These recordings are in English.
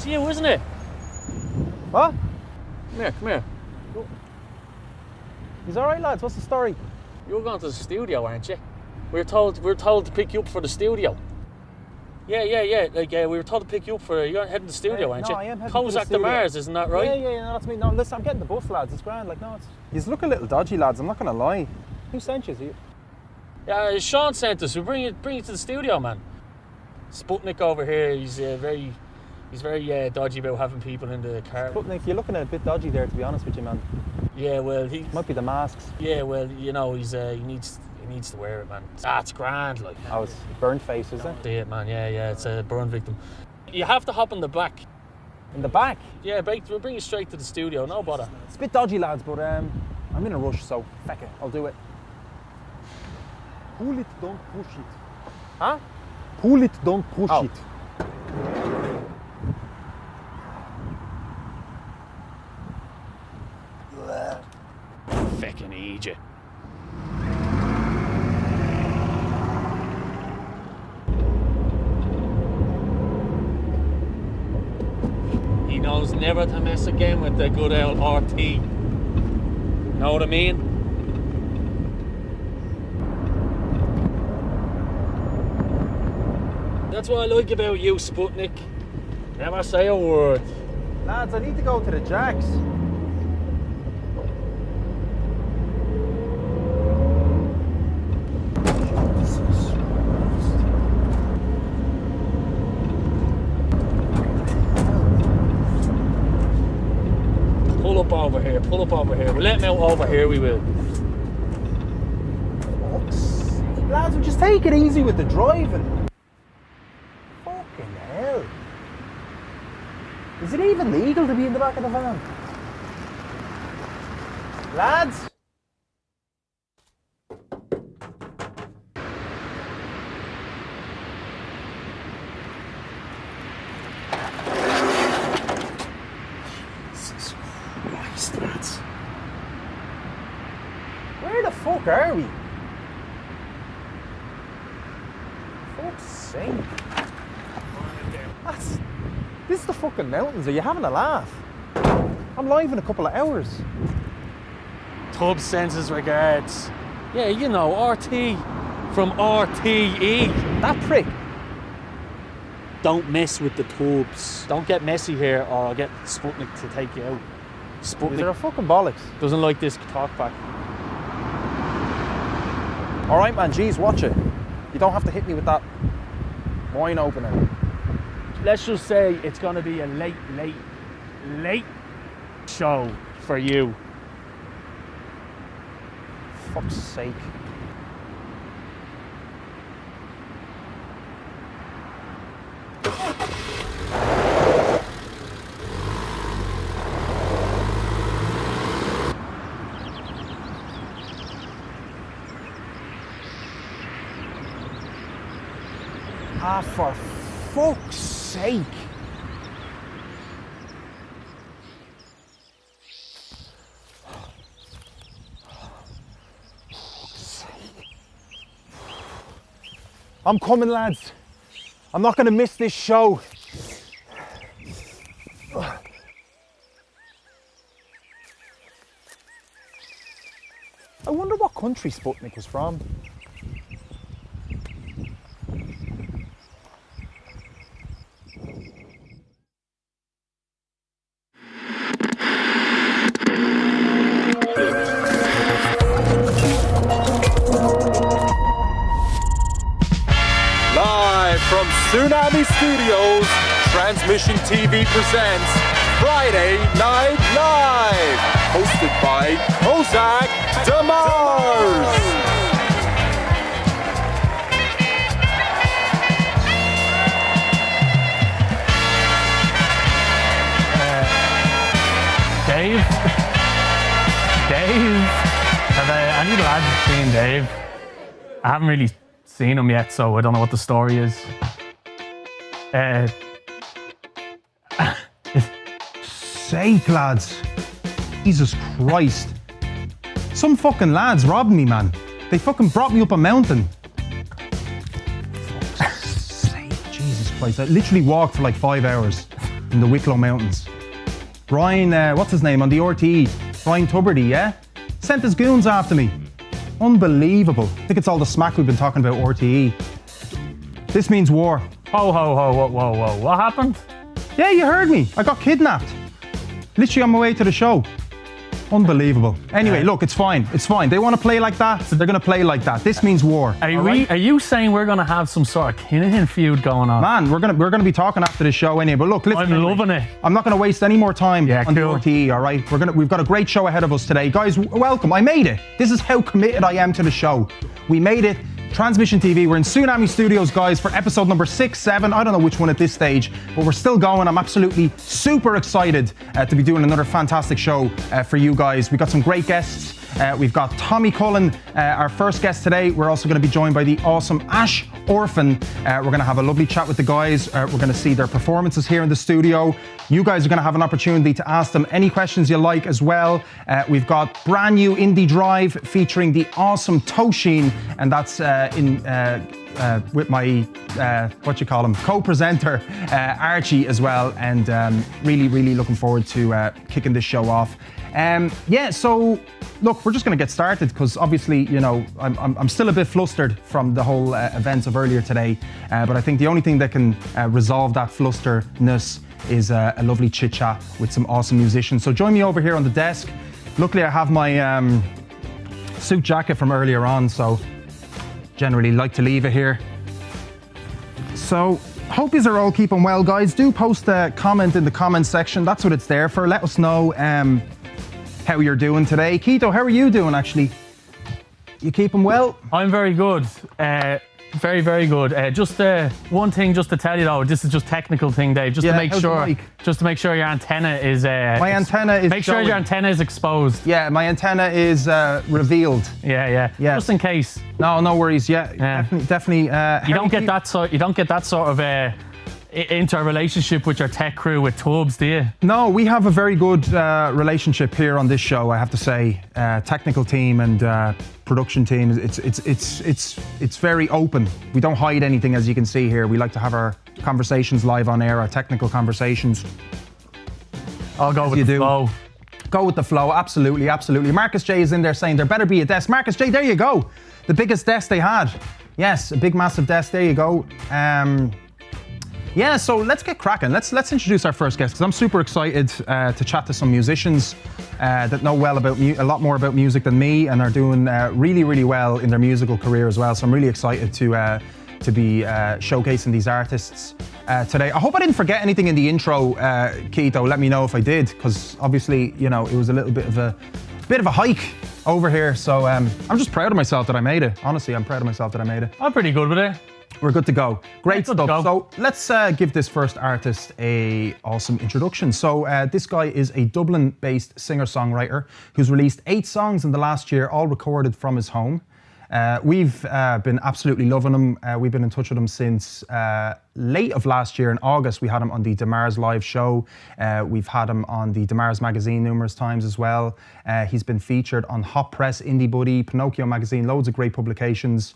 It's you, isn't it? What? Come here. He's all right, lads. What's the story? You were going to the studio, aren't you? We were told to pick you up for the studio. Yeah. Like we were told to pick you up for. You're heading to the studio, aren't you? No, I am heading to the Kozak studio. deMars, isn't that right? Yeah, no, that's me. No, listen, I'm getting the bus, lads. It's grand. Like, no, it's. You look a little dodgy, lads. I'm not gonna lie. Who sent you? Yeah, Sean sent us. We bring you to the studio, man. Sputnik over here. He's very dodgy about having people in the car. Sputnik, you're looking a bit dodgy there, to be honest with you, man. Yeah, well, he might be the masks. Yeah, well, you know, he needs to wear it, man. It's grand, like. Oh, it's burnt face, is it? See it, man. Yeah, it's a burn victim. You have to hop in the back. In the back? Yeah, we'll bring you straight to the studio. No bother. It's a bit dodgy, lads, but I'm in a rush, so feck it, I'll do it. Pull it, don't push it. Huh? Pull it, don't push it. Fucking idiot. He knows never to mess again with the good old RT. Know what I mean? That's what I like about you, Sputnik. Never say a word. Lads, I need to go to the Jacks. Pull up over here. We'll let him out over here, we will. Lads, we'll just take it easy with the driving. Fucking hell. Is it even legal to be in the back of the van? Lads? Jesus Christ, lads. Where the fuck are we? Fuck's sake. This is the fucking mountains. Are you having a laugh? I'm live in a couple of hours. Tubbs sends his regards. Yeah, you know, RT from RTE. That prick. Don't mess with the Tubbs. Don't get messy here or I'll get Sputnik to take you out. Sputnik Is there a fucking bollocks? doesn't like this talk back. All right, man, geez, watch it. You don't have to hit me with that wine opener. Let's just say it's going to be a late show for you. Fuck's sake. Ah, for fuck's sake. I'm coming, lads. I'm not going to miss this show. I wonder what country Sputnik was from. From Tsunami Studios, Transmission TV presents Friday Night Live, hosted by Kozak, deMars. Dave? Have any of the lads seen Dave? I haven't really seen him yet, so I don't know what the story is. Sake, lads. Jesus Christ. Some fucking lads robbed me, man. They fucking brought me up a mountain. Fuck's sake, Jesus Christ. I literally walked for like 5 hours. in the Wicklow Mountains. Brian, what's his name on the RTE? Brian Tuberty, yeah? Sent his goons after me. Unbelievable. I think it's all the smack we've been talking about RTE. This means war. Ho, ho, ho, whoa, whoa, whoa. What happened? Yeah, you heard me. I got kidnapped. Literally on my way to the show. Unbelievable. Anyway, look, it's fine. It's fine. They want to play like that, so they're going to play like that. This means war. Are you saying we're going to have some sort of Kinahan feud going on? Man, we're gonna be talking after the show anyway. But look, listen, I'm loving it. I'm not going to waste any more time on the RTE. All right, we've got a great show ahead of us today, guys. Welcome. I made it. This is how committed I am to the show. We made it. Transmission TV. We're in Tsunami Studios, guys, for episode number 6, 7. I don't know which one at this stage, but we're still going. I'm absolutely super excited to be doing another fantastic show for you guys. We've got some great guests. We've got Tommy Cullen, our first guest today. We're also going to be joined by the awesome Ash Orphan. We're going to have a lovely chat with the guys. We're going to see their performances here in the studio. You guys are going to have an opportunity to ask them any questions you like as well. We've got brand new Indie Drive featuring the awesome Toshin, and that's with my, co-presenter, Archie as well. And really looking forward to kicking this show off. So look, we're just going to get started because obviously, you know, I'm still a bit flustered from the whole events of earlier today. But I think the only thing that can resolve that flusterness is a lovely chit chat with some awesome musicians. So join me over here on the desk. Luckily, I have my suit jacket from earlier on, so generally like to leave it here. So hope yous are all keeping well, guys. Do post a comment in the comment section. That's what it's there for. Let us know how you're doing today. Keto, how are you doing actually? You keeping well? I'm very good. Very good. Just one thing, just to tell you though, this is just technical thing, Dave. Just to make sure your antenna is. My antenna is. Make sure your antenna is exposed. Yeah, my antenna is revealed. Yeah. Just in case. No worries. Yeah. Definitely. You don't get that sort of interrelationship with your tech crew with Tubbs, do you? No, we have a very good relationship here on this show, I have to say. Technical team and production team, it's very open. We don't hide anything, as you can see here. We like to have our conversations live on air, our technical conversations. I'll go with the flow. Go with the flow, absolutely. Marcus J is in there saying there better be a desk. Marcus J, there you go. The biggest desk they had. Yes, a big massive desk, there you go. Yeah, so let's get cracking. Let's introduce our first guest because I'm super excited to chat to some musicians that know a lot more about music than me and are doing really well in their musical career as well. So I'm really excited to be showcasing these artists today. I hope I didn't forget anything in the intro, Keto. Let me know if I did, because obviously, you know, it was a little bit of a hike over here. So I'm just proud of myself that I made it. Honestly, I'm proud of myself that I made it. I'm pretty good with it. We're good to go. Great stuff. So let's give this first artist a awesome introduction. So this guy is a Dublin-based singer-songwriter who's released 8 songs in the last year, all recorded from his home. We've been absolutely loving him. We've been in touch with him since late of last year in August. We had him on the deMars live show. We've had him on the deMars magazine numerous times as well. He's been featured on Hot Press, Indie Buddy, Pinocchio magazine, loads of great publications.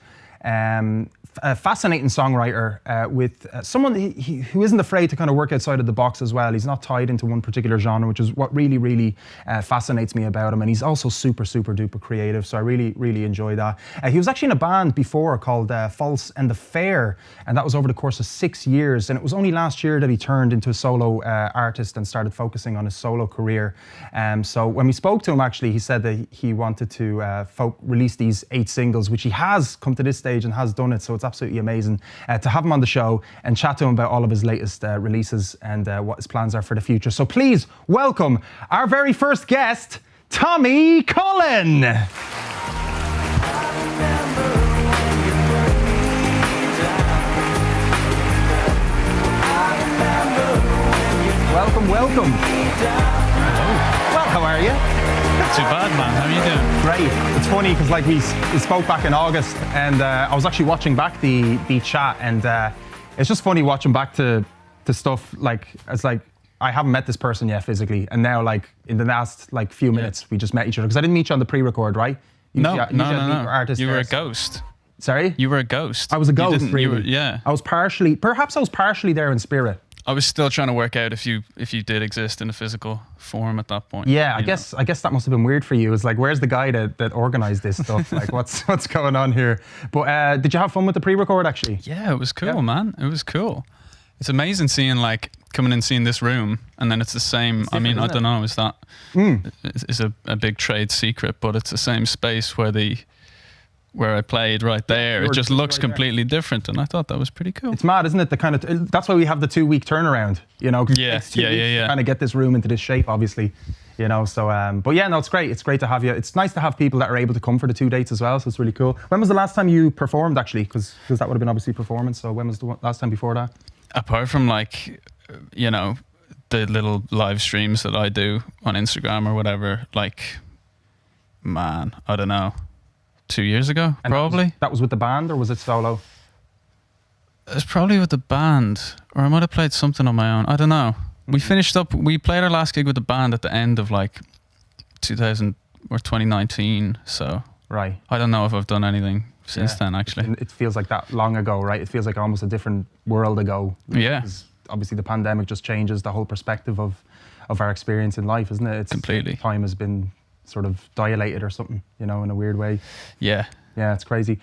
A fascinating songwriter with someone who isn't afraid to kind of work outside of the box as well. He's not tied into one particular genre, which is what really fascinates me about him. And he's also super duper creative. So I really enjoy that. He was actually in a band before called False and the Fair, and that was over the course of 6 years. And it was only last year that he turned into a solo artist and started focusing on his solo career. So when we spoke to him, actually, he said that he wanted to release these 8 singles, which he has come to this stage and has done it. So it's absolutely amazing to have him on the show and chat to him about all of his latest releases and what his plans are for the future. So please welcome our very first guest, Tommy Cullen. Welcome. Well, how are you? Not too bad, man. How are you doing? Great. It's funny because like we spoke back in August, and I was actually watching back the chat, and it's just funny watching back to stuff like it's like I haven't met this person yet physically, and now like in the last like few minutes we just met each other because I didn't meet you on the pre-record, right? No. You were a ghost. Sorry? You were a ghost. I was a ghost, really. Yeah. I was partially there in spirit. I was still trying to work out if you did exist in a physical form at that point. Yeah, I guess that must have been weird for you. It's like, where's the guy that organized this stuff? Like, what's going on here? But did you have fun with the pre-record actually? Yeah, it was cool, man. It was cool. It's amazing seeing like coming and seeing this room, and then it's the same. I mean, I don't know, is that is a big trade secret, but it's the same space where I played right there. It just looks completely different, and I thought that was pretty cool. It's mad, isn't it? That's why we have the 2-week turnaround, you know? Yeah. To kind of get this room into this shape, obviously, you know? So, but yeah, no, it's great. It's great to have you. It's nice to have people that are able to come for the 2 dates as well, so it's really cool. When was the last time you performed, actually? Because that would have been obviously performance, so when was the last time before that? Apart from like, you know, the little live streams that I do on Instagram or whatever, like, man, I don't know. 2 years ago, and probably. That was with the band, or was it solo? It was probably with the band, or I might have played something on my own. I don't know. We finished up. We played our last gig with the band at the end of like 2000 or 2019. So right. I don't know if I've done anything since then. Actually, it feels like that long ago, right? It feels like almost a different world ago. Yeah. Obviously, the pandemic just changes the whole perspective of our experience in life, isn't it? It's completely. Time has been sort of dilated or something, you know, in a weird way. Yeah. Yeah, it's crazy.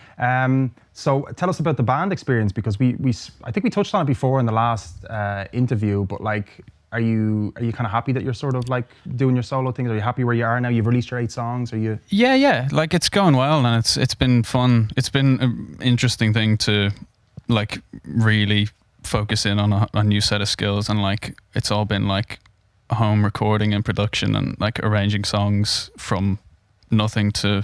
So tell us about the band experience, because I think we touched on it before in the last interview, but like, are you kind of happy that you're sort of like doing your solo things? Are you happy where you are now? You've released your 8 songs, are you? Yeah. Like, it's going well, and it's been fun. It's been an interesting thing to like really focus in on a new set of skills, and like, it's all been like home recording and production and like arranging songs from nothing to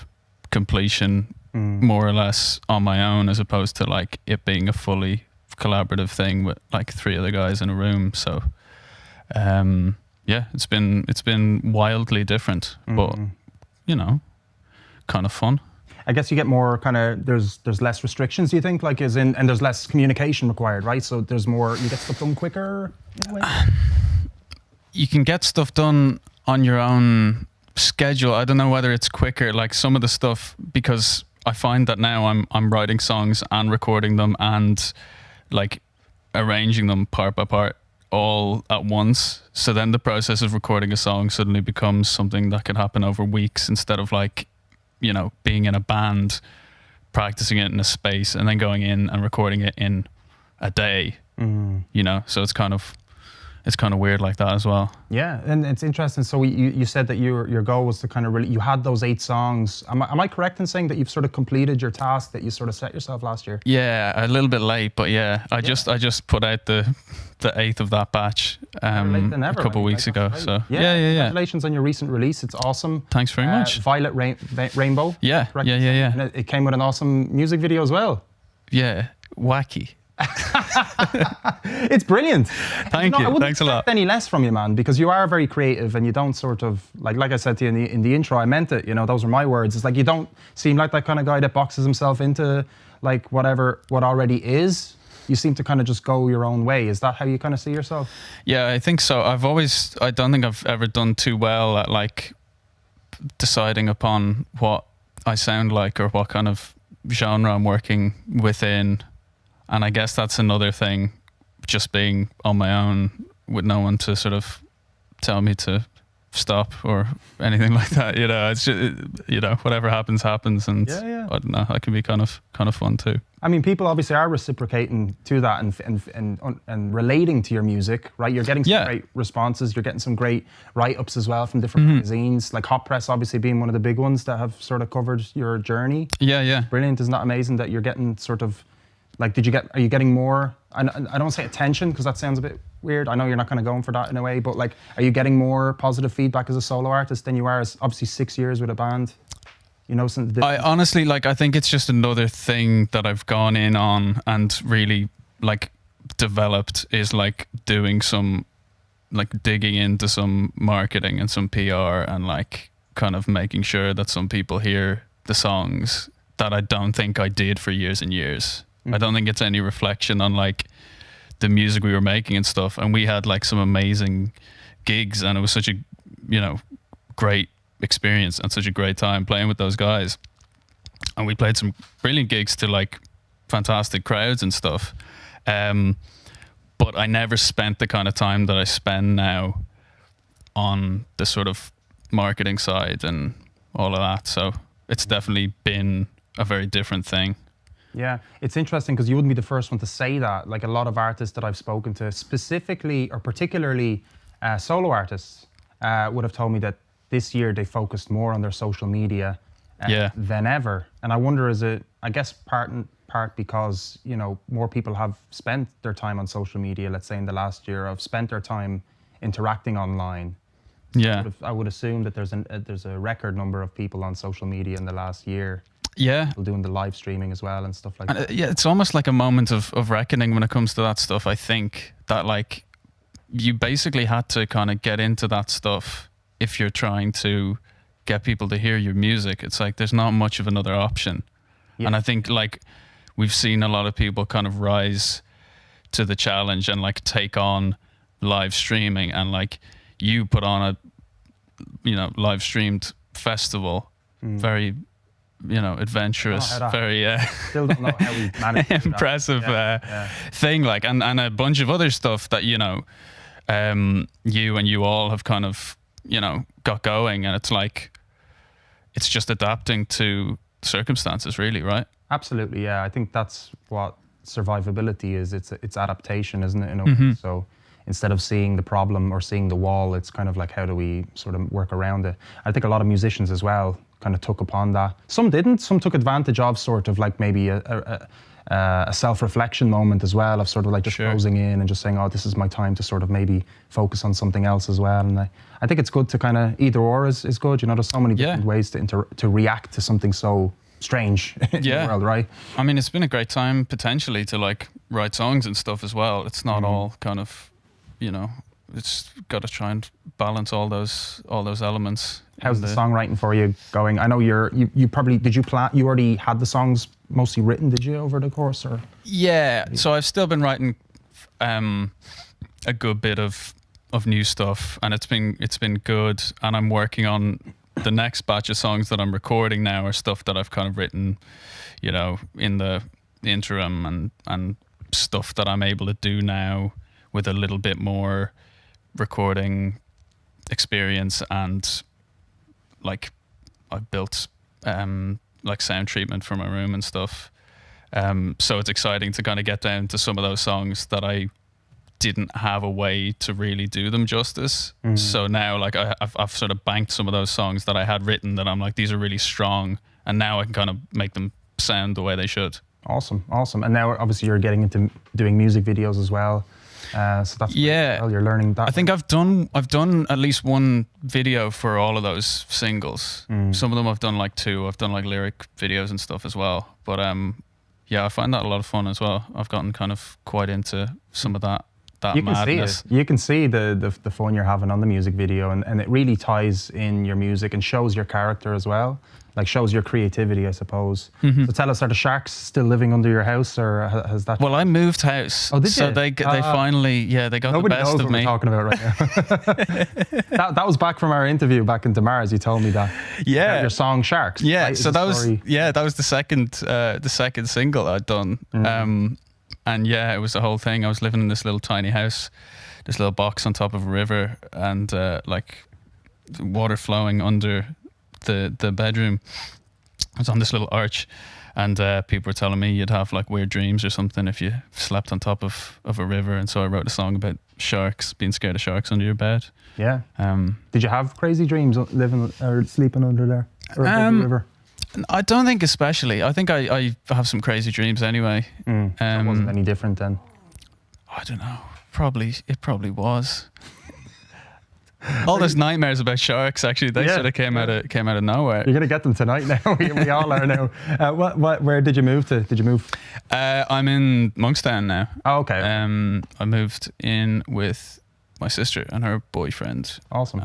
completion, more or less on my own, as opposed to like it being a fully collaborative thing with like 3 other guys in a room. So yeah, it's been wildly different, but you know, kind of fun. I guess you get more kind of, there's less restrictions, do you think? Like, and there's less communication required, right? So there's more, you get stuff done quicker in a way? You can get stuff done on your own schedule. I don't know whether it's quicker, like some of the stuff, because I find that now I'm writing songs and recording them and like arranging them part by part all at once. So then the process of recording a song suddenly becomes something that can happen over weeks, instead of like, you know, being in a band, practicing it in a space and then going in and recording it in a day, you know? So it's kind of weird like that as well. Yeah, and it's interesting. So you said that your goal was to kind of really, you had those 8 songs. Am I correct in saying that you've sort of completed your task that you sort of set yourself last year? Yeah, a little bit late, but yeah, I just put out the 8th of that batch a couple of weeks ago. Right. So yeah. Congratulations on your recent release. It's awesome. Thanks very much. Violet Rainbow. Yeah. And it came with an awesome music video as well. Yeah, wacky. It's brilliant. Thank you. I wouldn't Thanks a lot. Any less from you, man, because you are very creative, and you don't sort of like I said to you in the intro. I meant it. You know, those are my words. It's like you don't seem like that kind of guy that boxes himself into like what already is. You seem to kind of just go your own way. Is that how you kind of see yourself? Yeah, I think so. I don't think I've ever done too well at like deciding upon what I sound like or what kind of genre I'm working within. And I guess that's another thing, just being on my own with no one to sort of tell me to stop or anything like that. You know, it's just, you know, whatever happens, and I don't know, that can be kind of fun too. I mean, people obviously are reciprocating to that and relating to your music, right? You're getting some great responses. You're getting some great write-ups as well from different magazines, like Hot Press obviously being one of the big ones that have sort of covered your journey. Yeah. Brilliant. Isn't that amazing that you're getting sort of, like, are you getting more, I don't want to say attention because that sounds a bit weird. I know you're not kind of going for that in a way, but like, are you getting more positive feedback as a solo artist than you are as obviously 6 years with a band? You know, I honestly, like, I think it's just another thing that I've gone in on and really like developed is like doing some, like digging into some marketing and some PR and like kind of making sure that some people hear the songs that I don't think I did for years and years. I don't think it's any reflection on like the music we were making and stuff. And we had like some amazing gigs, and it was such a, you know, great experience and such a great time playing with those guys. And we played some brilliant gigs to like fantastic crowds and stuff. but I never spent the kind of time that I spend now on the sort of marketing side and all of that. So it's definitely been a very different thing. Yeah, it's interesting because you wouldn't be the first one to say that. Like a lot of artists that I've spoken to, specifically or particularly solo artists, would have told me that this year they focused more on their social media than ever. And I wonder, is it, I guess, part because, you know, more people have spent their time on social media, let's say in the last year, have spent their time interacting online. Yeah. I would assume that there's a record number of people on social media in the last year. Yeah. People doing the live streaming as well and stuff like that. Yeah, it's almost like a moment of reckoning when it comes to that stuff. I think that, like, you basically had to kind of get into that stuff if you're trying to get people to hear your music. It's like there's not much of another option. Yeah. And I think, like, we've seen a lot of people kind of rise to the challenge and, like, take on live streaming, and, like, you put on a, you know, live streamed festival, very, you know, adventurous, very still don't know how we managed impressive thing, like, and a bunch of other stuff that, you know, you all have kind of, you know, got going, and it's like, it's just adapting to circumstances, really, right? Absolutely, yeah. I think that's what survivability is. It's adaptation, isn't it? In a way? So instead of seeing the problem or seeing the wall, it's kind of like, how do we sort of work around it? I think a lot of musicians as well kind of took upon that. Some didn't. Some took advantage of sort of like maybe a self-reflection moment as well, of sort of like just closing in and just saying, oh, this is my time to sort of maybe focus on something else as well. And I think it's good to kind of either or is good. You know, there's so many different ways to react to something so strange in the world, right? I mean, it's been a great time potentially to, like, write songs and stuff as well. It's not all kind of, you know, it's got to try and balance all those elements. How's the songwriting for you going? I know you probably, did you plan, you already had the songs mostly written, did you, over the course, or? Yeah, so I've still been writing a good bit of new stuff, and it's been good, and I'm working on the next batch of songs that I'm recording now are stuff that I've kind of written, you know, in the interim, and stuff that I'm able to do now with a little bit more recording experience, and, like, I've built like sound treatment for my room and stuff. So it's exciting to kind of get down to some of those songs that I didn't have a way to really do them justice. So now, like, I've sort of banked some of those songs that I had written that I'm like, these are really strong, and now I can kind of make them sound the way they should. Awesome. And now obviously you're getting into doing music videos as well. So that's well, you're learning that. I think I've done at least one video for all of those singles. Some of them I've done like two. I've done like lyric videos and stuff as well. But yeah, I find that a lot of fun as well. I've gotten kind of quite into some of that madness. You can see the fun you're having on the music video, and it really ties in your music and shows your character as well. Like, shows your creativity, I suppose. So tell us, are the sharks still living under your house, or has that? Well, I moved house. Oh, did you? So they finally, they got the best of me. Nobody knows what we're talking about right now. that was back from our interview back in deMars. You told me that. Yeah. Your song Sharks. Yeah. Right? So that was the second single I'd done. And yeah, it was the whole thing. I was living in this little tiny house, this little box on top of a river, and like water flowing under the bedroom. I was on this little arch, and people were telling me you'd have like weird dreams or something if you slept on top of a river. And so I wrote a song about sharks, being scared of sharks under your bed. Yeah. Did you have crazy dreams living or sleeping under there or above the river? I don't think especially. I think I have some crazy dreams anyway. So it wasn't any different then? I don't know. It probably was. All those nightmares about sharks, actually, they sort of came out of nowhere. You're gonna get them tonight now. We all are now. Where did you move to? Did you move? I'm in Monkstown now. Oh, okay. I moved in with my sister and her boyfriend. Awesome.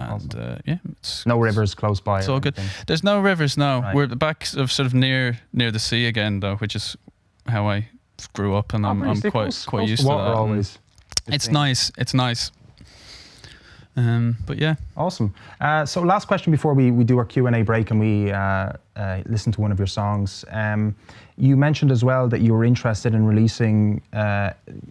Yeah, no rivers close by. It's all good. There's no rivers. No, right. We're back sort of near the sea again, though, which is how I grew up, and I'm quite used to that. Always. It's nice. It's nice. But yeah. Awesome. So last question before we do our Q&A break and we listen to one of your songs. You mentioned as well that you were interested in releasing,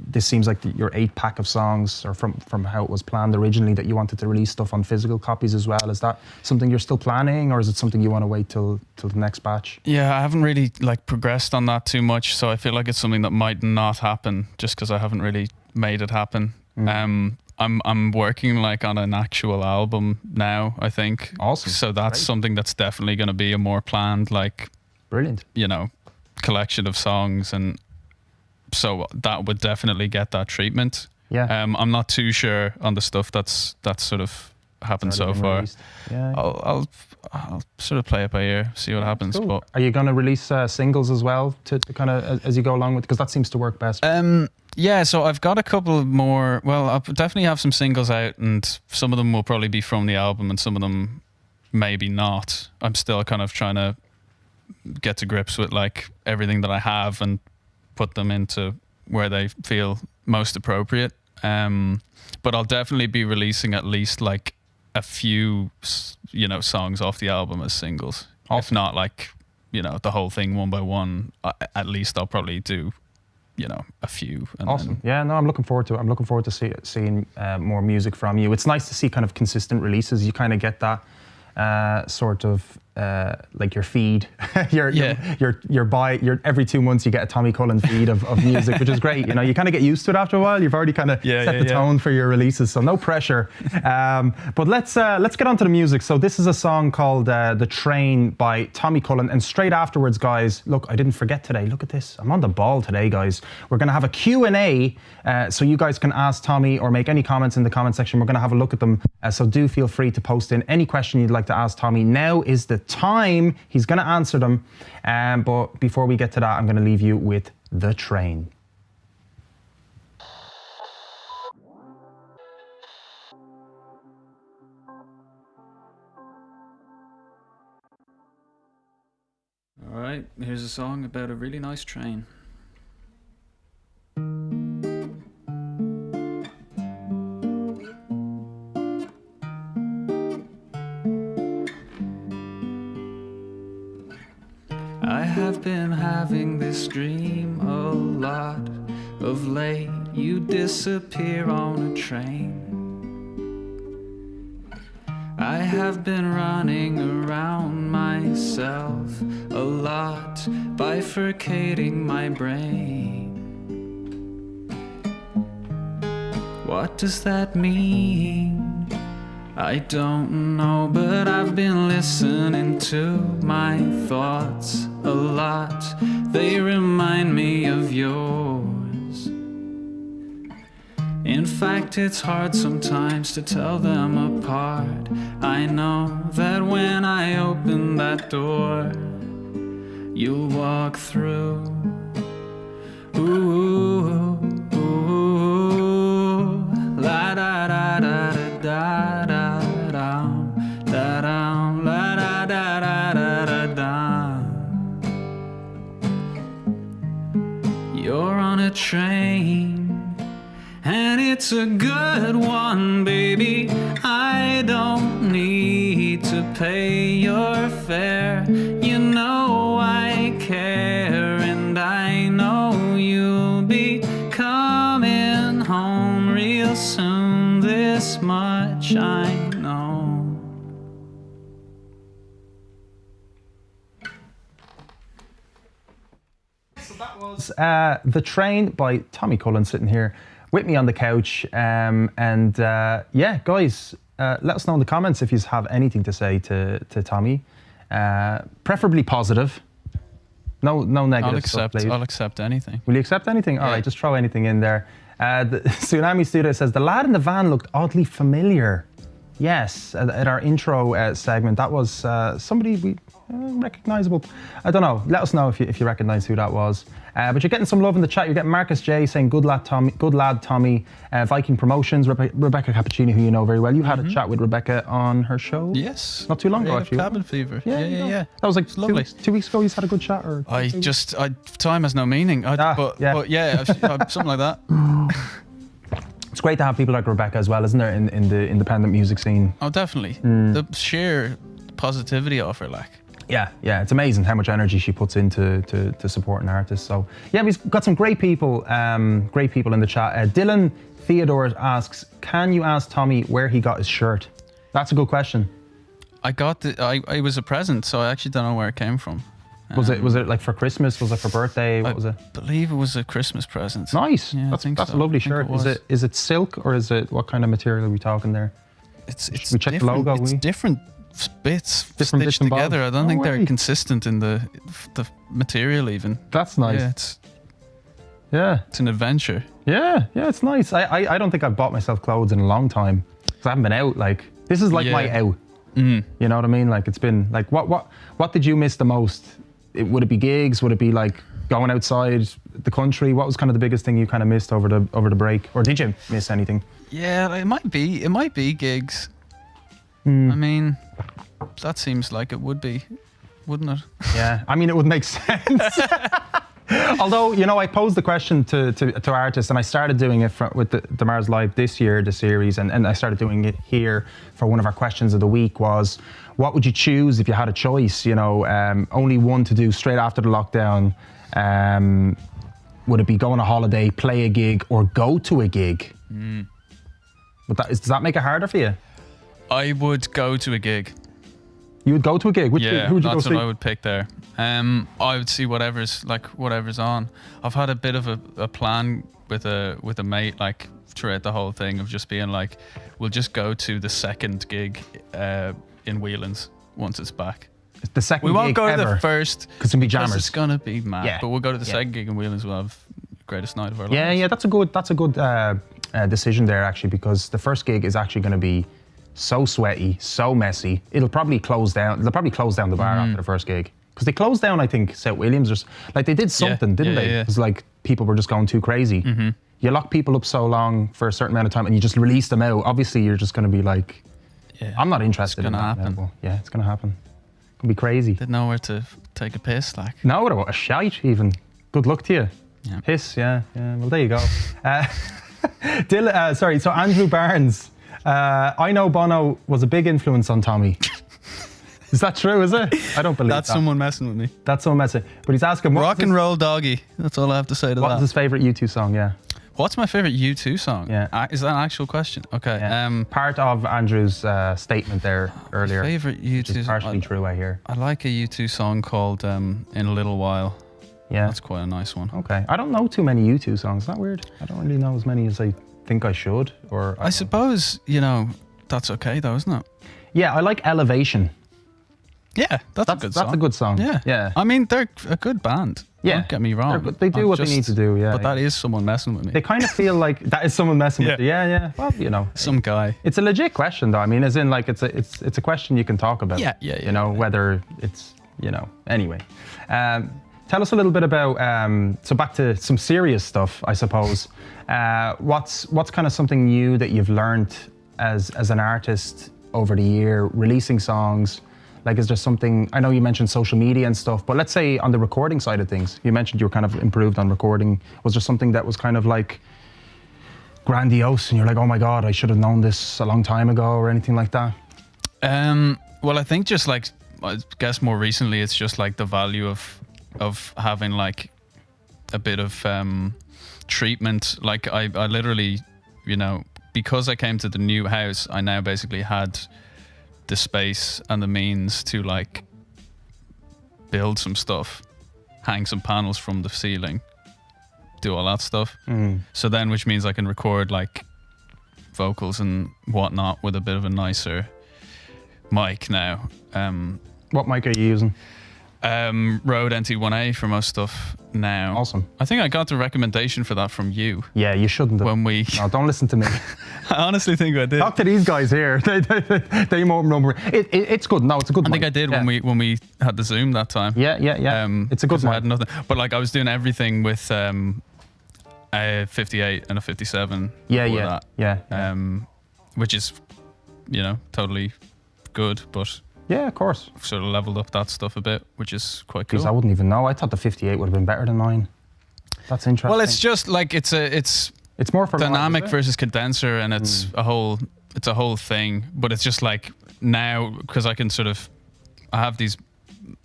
this seems like your 8-pack of songs, or from how it was planned originally, that you wanted to release stuff on physical copies as well. Is that something you're still planning, or is it something you want to wait till the next batch? Yeah, I haven't really progressed on that too much, so I feel like it's something that might not happen just because I haven't really made it happen. I'm working on an actual album now, I think. Awesome. So that's something that's definitely going to be a more planned, brilliant, collection of songs, and so that would definitely get that treatment. Yeah. I'm not too sure on the stuff that's sort of happened so far. Released. Yeah. I'll sort of play it by ear, see what happens. Cool. But are you going to release singles as well to kind of as you go along with, because that seems to work best? Yeah, so I've got a couple more. Well, I'll definitely have some singles out, and some of them will probably be from the album, and some of them maybe not. I'm still kind of trying to get to grips with everything that I have and put them into where they feel most appropriate. But I'll definitely be releasing at least a few, songs off the album as singles. Awesome. If not the whole thing one by one, at least I'll probably do a few. And awesome. Yeah, no, I'm looking forward to it. I'm looking forward to seeing more music from you. It's nice to see kind of consistent releases. You kind of get that sort of your feed. your every 2 months you get a Tommy Cullen feed of music, which is great. You kind of get used to it after a while. You've already kind of set the tone for your releases, so no pressure. But let's get on to the music. So this is a song called The Train by Tommy Cullen, and straight afterwards, guys, look, I didn't forget today. Look at this. I'm on the ball today, guys. We're going to have a Q&A, so you guys can ask Tommy or make any comments in the comment section. We're going to have a look at them, so do feel free to post in any question you'd like to ask Tommy. Now is the time. He's going to answer them, but before we get to that, I'm going to leave you with The Train. All right, here's a song about a really nice train. I have been having this dream a lot of late. You disappear on a train. I have been running around myself a lot, bifurcating my brain. What does that mean? I don't know, but I've been listening to my thoughts a lot. They remind me of yours. In fact, it's hard sometimes to tell them apart. I know that when I open that door, you'll walk through. Ooh, ooh, la da da da da da da da da la da da da da da. You're on a train, and it's a good one, baby. I don't need to pay your fare. You know I care, and I know you'll be coming home real soon. This much I know. So that was The Train by Tommy Cullen, sitting here with me on the couch. Yeah, guys, let us know in the comments if you have anything to say to Tommy. Preferably positive. No negative stuff, please. I'll accept anything. Will you accept anything? All right, just throw anything in there. The Tsunami Studios says, the lad in the van looked oddly familiar. Yes, at our intro segment, that was somebody recognizable. I don't know. Let us know if you recognize who that was. But you're getting some love in the chat. You're getting Marcus J saying, good lad, Tommy. Viking Promotions, Rebecca Cappuccini, who you know very well. You had a chat with Rebecca on her show. Yes. Not too long ago, actually. Cabin Fever. Yeah. That was like lovely. 2 weeks ago. You had a good chat, or time has no meaning. But yeah, something like that. It's great to have people like Rebecca as well, isn't there, in the independent music scene? Oh, definitely. The sheer positivity of her, like. Yeah, it's amazing how much energy she puts into to supporting artists. So yeah, we've got some great people in the chat. Dylan Theodore asks, can you ask Tommy where he got his shirt? That's a good question. I was a present, so I actually don't know where it came from. Was it like for Christmas? Was it for birthday? What was it? I believe it was a Christmas present. Nice. Yeah, that's a lovely shirt. Is it silk or is it, what kind of material are we talking there? It's we check the logo. It's different bits stitched together. I don't think they're consistent in the material even. That's nice. It's an adventure. Yeah, it's nice. I don't think I've bought myself clothes in a long time because I haven't been out. Like, this is like my out. You know what I mean? Like, it's been like, what did you miss the most? Would it be gigs? Would it be like going outside the country? What was kind of the biggest thing you kind of missed over the break? Or did you miss anything? Yeah, it might be gigs. I mean, that seems like it would be, wouldn't it? Yeah, I mean, it would make sense. Although, you know, I posed the question to artists, and I started doing it with the deMars Live this year, the series, and I started doing it here for one of our questions of the week was, what would you choose if you had a choice? You know, only one to do straight after the lockdown. Would it be go on a holiday, play a gig, or go to a gig? Does that make it harder for you? I would go to a gig. You would go to a gig? Who would you go see? That's what I would pick there. I would see whatever's on. I've had a bit of a plan with a mate, like throughout the whole thing, of just being like, we'll just go to the second gig in Whelan's once it's back. The second gig we won't go ever, to the first because it's gonna be jammers. It's gonna be mad. But we'll go to the second gig in Whelan's. We'll have the greatest night of our lives. Yeah, that's a good decision there, actually, because the first gig is actually going to be so sweaty, so messy. It'll probably close down. They'll probably close down the bar after the first gig, because they closed down, I think, St. William's, or like they did something, didn't they? It was like people were just going too crazy. You lock people up so long for a certain amount of time, and you just release them out. Obviously, you're just going to be like, I'm not interested in that. Happen. Yeah, it's going to happen. It's going to be crazy. Didn't know where to take a piss, like. No, what about a shite even? Good luck to you. Yeah. Piss, yeah. Well, there you go. So Andrew Barnes, I know Bono was a big influence on Tommy. Is that true, is it? I don't believe That's someone messing with me. That's someone messing. But he's asking, Rock and Roll Doggy. That's all I have to say to that. What was his favourite U2 song, What's my favourite U2 song? Yeah. Is that an actual question? Okay. Yeah. Part of Andrew's statement there earlier. Favourite U2 song? Partially true, I hear. I like a U2 song called In a Little While. Yeah. That's quite a nice one. Okay. I don't know too many U2 songs. Is that weird? I don't really know as many as I think I should. Or I suppose, that's okay though, isn't it? Yeah, I like Elevation. Yeah, that's a good song. That's a good song. Yeah. I mean, they're a good band. Yeah. Don't get me wrong. They do what they need to do, yeah. But that is someone messing with me. They kind of feel like that is someone messing with you. Yeah. Well, some guy. It's a legit question, though. I mean, as in, like, it's a question you can talk about. Yeah. Whether it's, anyway. Tell us a little bit about, so back to some serious stuff, I suppose. What's kind of something new that you've learned as an artist over the year, releasing songs? Like, is there something, I know you mentioned social media and stuff, but let's say on the recording side of things, you mentioned you were kind of improved on recording. Was there something that was kind of like grandiose and you're like, oh my God, I should have known this a long time ago, or anything like that? Well, I think just like, I guess more recently, it's just like the value of having like a bit of treatment. Like I literally, because I came to the new house, I now basically had the space and the means to like build some stuff, hang some panels from the ceiling, do all that stuff. So then, which means I can record like vocals and whatnot with a bit of a nicer mic now. What mic are you using? Rode NT1A for most stuff now. Awesome. I think I got the recommendation for that from you. Yeah, you shouldn't have. No, don't listen to me. I honestly think I did. Talk to these guys here. They more number. It's good. No, it's a good. I think I did when we had the Zoom that time. Yeah. It's a good one. I had nothing, but like I was doing everything with a 58 and a 57. Yeah. Which is, totally good, but. Yeah, of course. Sort of leveled up that stuff a bit, which is quite cool. Because I wouldn't even know. I thought the 58 would have been better than mine. That's interesting. Well, it's just like it's It's more for dynamic live, versus condenser, and it's a whole thing. But it's just like now, because I have these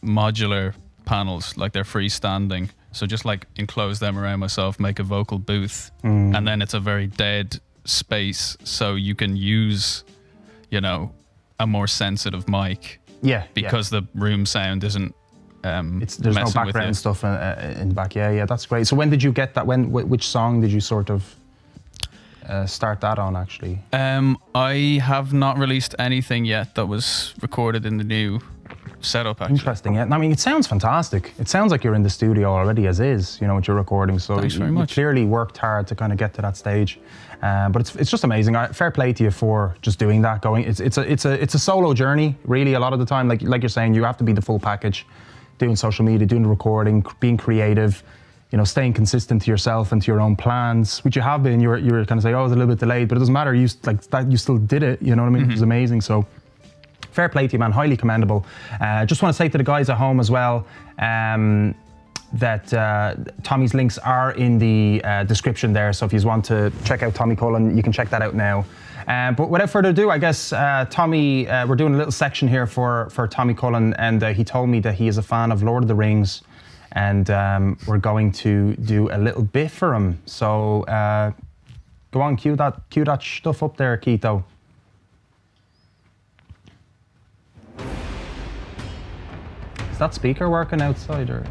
modular panels, like they're freestanding. So just like enclose them around myself, make a vocal booth, and then it's a very dead space. So you can use, a more sensitive mic. Yeah. Because the room sound isn't. There's no background stuff in the back. Yeah, that's great. So when did you get that? Which song did you sort of start that on, actually? I have not released anything yet that was recorded in the new setup, actually. Interesting. Yeah. I mean, it sounds fantastic. It sounds like you're in the studio already as is, with your recording. So Thanks very much. You clearly worked hard to kind of get to that stage. But it's just amazing. Fair play to you for just doing that. It's a solo journey, really. A lot of the time, like you're saying, you have to be the full package. Doing social media, doing the recording, being creative, staying consistent to yourself and to your own plans, which you have been. You were kind of saying, oh, it's a little bit delayed, but it doesn't matter. You still did it. You know what I mean? It was amazing. So fair play to you, man. Highly commendable. Just want to say to the guys at home as well that Tommy's links are in the description there. So if you want to check out Tommy Cullen, you can check that out now. But without further ado, I guess Tommy, we're doing a little section here for Tommy Cullen, and he told me that he is a fan of Lord of the Rings, and we're going to do a little bit for him. So go on, cue that stuff up there, Keito. Is that speaker working outside, or?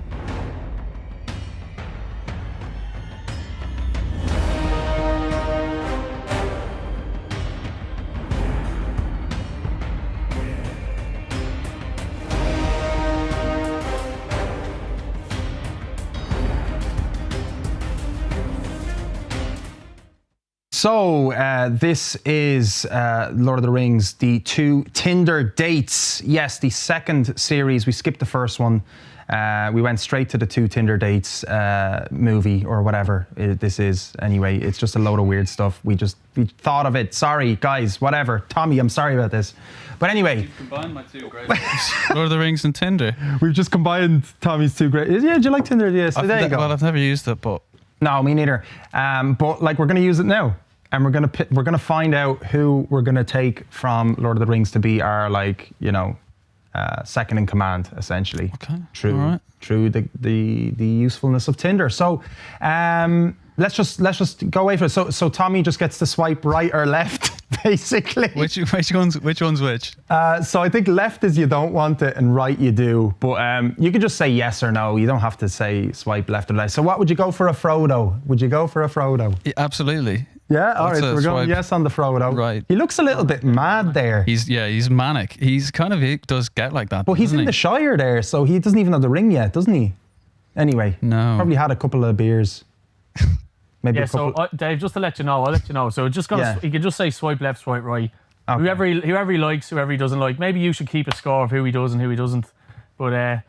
So this is Lord of the Rings, the 2 Tinder dates. Yes, the second series. We skipped the first one. We went straight to the 2 Tinder dates movie or whatever this is. Anyway, it's just a load of weird stuff. We thought of it. Sorry, guys, whatever. Tommy, I'm sorry about this. But anyway. You've combined my two great Lord of the Rings and Tinder. We've just combined Tommy's two great. Yeah, do you like Tinder? Yes, there you go. Well, I've never used it, but. No, me neither. But like, we're going to use it now. And we're gonna find out who we're gonna take from Lord of the Rings to be our second in command, essentially. Okay. Through the usefulness of Tinder. So let's just go away for it. So Tommy just gets to swipe right or left, basically. Which one's which? So I think left is you don't want it and right you do. But you could just say yes or no. You don't have to say swipe left or right. So what would you go for a Frodo? Would you go for a Frodo? Yeah, absolutely. Yeah, all right, so we're going yes on the Frodo. Right. He looks a little bit mad there. He's manic. He does get like that. But he's in the Shire there, so he doesn't even have the ring yet, doesn't he? Anyway. No. Probably had a couple of beers. Maybe a couple. So Dave, just to let you know, I'll let you know. So he can just say swipe left, swipe right. Okay. Whoever he likes, whoever he doesn't like. Maybe you should keep a score of who he does and who he doesn't. But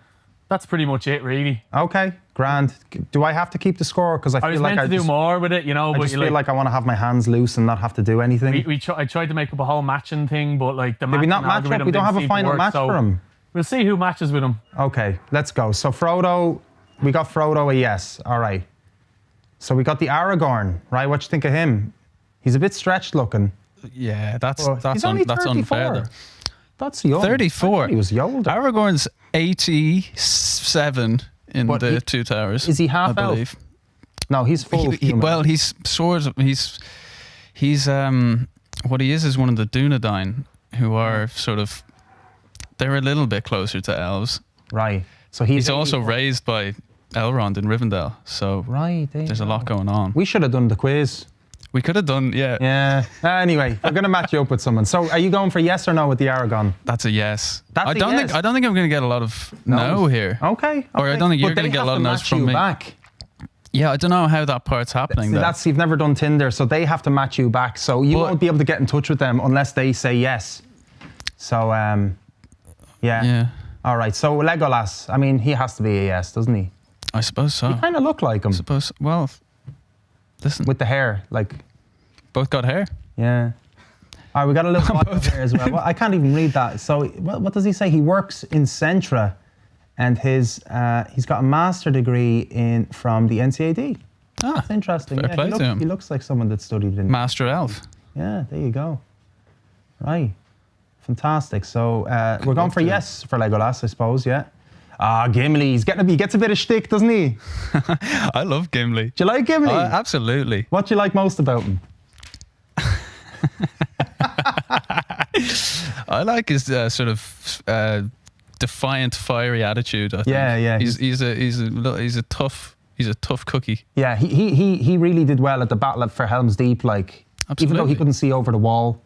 that's pretty much it, really. Okay, grand. Do I have to keep the score? Because I feel like I was meant to do more with it, I just feel like I want to have my hands loose and not have to do anything. I tried to make up a whole matching thing, but like the matching algorithm, we don't have a final match for him. We'll see who matches with him. Okay, let's go. So Frodo, we got Frodo a yes. All right. So we got the Aragorn, right? What you think of him? He's a bit stretched looking. Yeah, that's unfair. That's young. 34. He was older. Aragorn's 87 in the Two Towers. Is he half I believe? Elf? No, he's full. He's sort of. He's what he is one of the Dunedain, who are sort of. They're a little bit closer to elves. Right. So he's also raised by Elrond in Rivendell. So there's a lot going on. We should have done the quiz. We could have done, yeah. Yeah. Anyway, we're going to match you up with someone. So are you going for yes or no with the Aragorn? That's a yes. I don't think I'm going to get a lot of no here. Okay. Or I don't think you're going to get a lot of no's from me. Back. Yeah, I don't know how that part's happening. You've never done Tinder, so they have to match you back. So you won't be able to get in touch with them unless they say yes. So, yeah. All right. So Legolas, I mean, he has to be a yes, doesn't he? I suppose so. You kind of look like him. I suppose. Well, listen. With the hair, like. Both got hair? Yeah. All right, we got a little bio there as well. I can't even read that. So what does he say? He works in Centra, and he's got a master degree from the NCAD. That's interesting. Fair play to him. He looks like someone that studied in... Master Elf. Yeah, there you go. Right. Fantastic. So we're going for yes for Legolas, I suppose, yeah. Gimli. He gets a bit of shtick, doesn't he? I love Gimli. Do you like Gimli? Absolutely. What do you like most about him? I like his sort of defiant, fiery attitude. I think. Yeah. He's a tough cookie. Yeah, he really did well at the battle for Helm's Deep. Like, absolutely. Even though he couldn't see over the wall,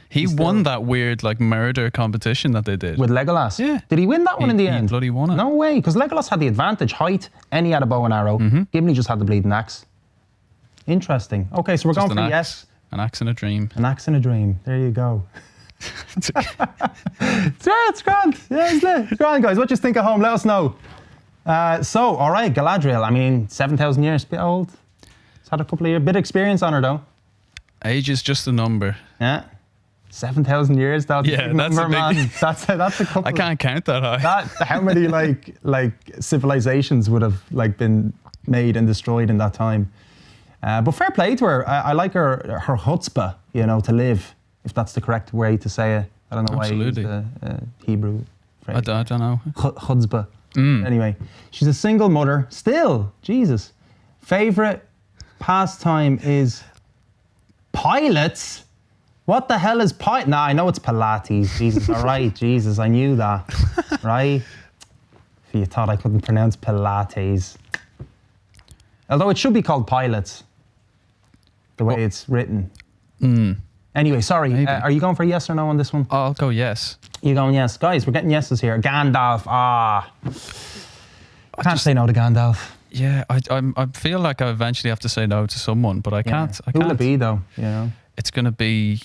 he won that weird like murder competition that they did with Legolas. Yeah, did he win that one in the end? He bloody won it. No way, because Legolas had the advantage, height, and he had a bow and arrow. Gimli just had the bleeding axe. Interesting. Okay, so we're going for yes. An axe in a dream. An axe in a dream. There you go. It's grand. Yeah, it's grand, guys. What do you think at home? Let us know. So, all right, Galadriel. I mean, 7,000 years, a bit old. It's had a couple of years, bit of experience on her though. Age is just a number. Yeah. 7,000 years. That's a big number, man. That's a couple. I can't count that high. How many like civilizations would have like been made and destroyed in that time? But fair play to her. I like her chutzpah, to live, if that's the correct way to say it. I don't know why I used the Hebrew phrase. I don't know. Chutzpah. Anyway, she's a single mother. Still, Jesus. Favorite pastime is pilots. What the hell is Nah, I know it's Pilates. Jesus, all right. Jesus, I knew that. Right? If you thought I couldn't pronounce Pilates. Although it should be called pilots. The way it's written. Anyway, sorry. Are you going for yes or no on this one? I'll go yes. You're going yes. Guys, we're getting yeses here. Gandalf. I can't say no to Gandalf. Yeah, I feel like I eventually have to say no to someone, but I can't. Who will it be, though? It's going to be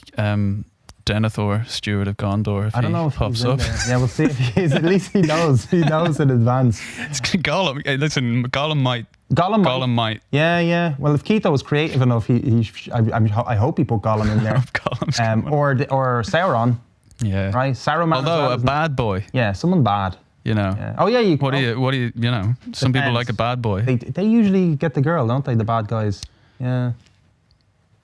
Denethor, Steward of Gondor, if I don't know he if pops he's up. In there. Yeah, we'll see if he is. At least he knows. He knows in advance. It's Gollum. Hey, listen, Gollum might. Yeah. Well, if Keito was creative enough, I hope he put Gollum in there. Or Sauron. Yeah. Right? Saruman. Although a bad boy. Yeah, someone bad. Yeah. Oh yeah. What do you? Some people like a bad boy. They usually get the girl, don't they? The bad guys. Yeah.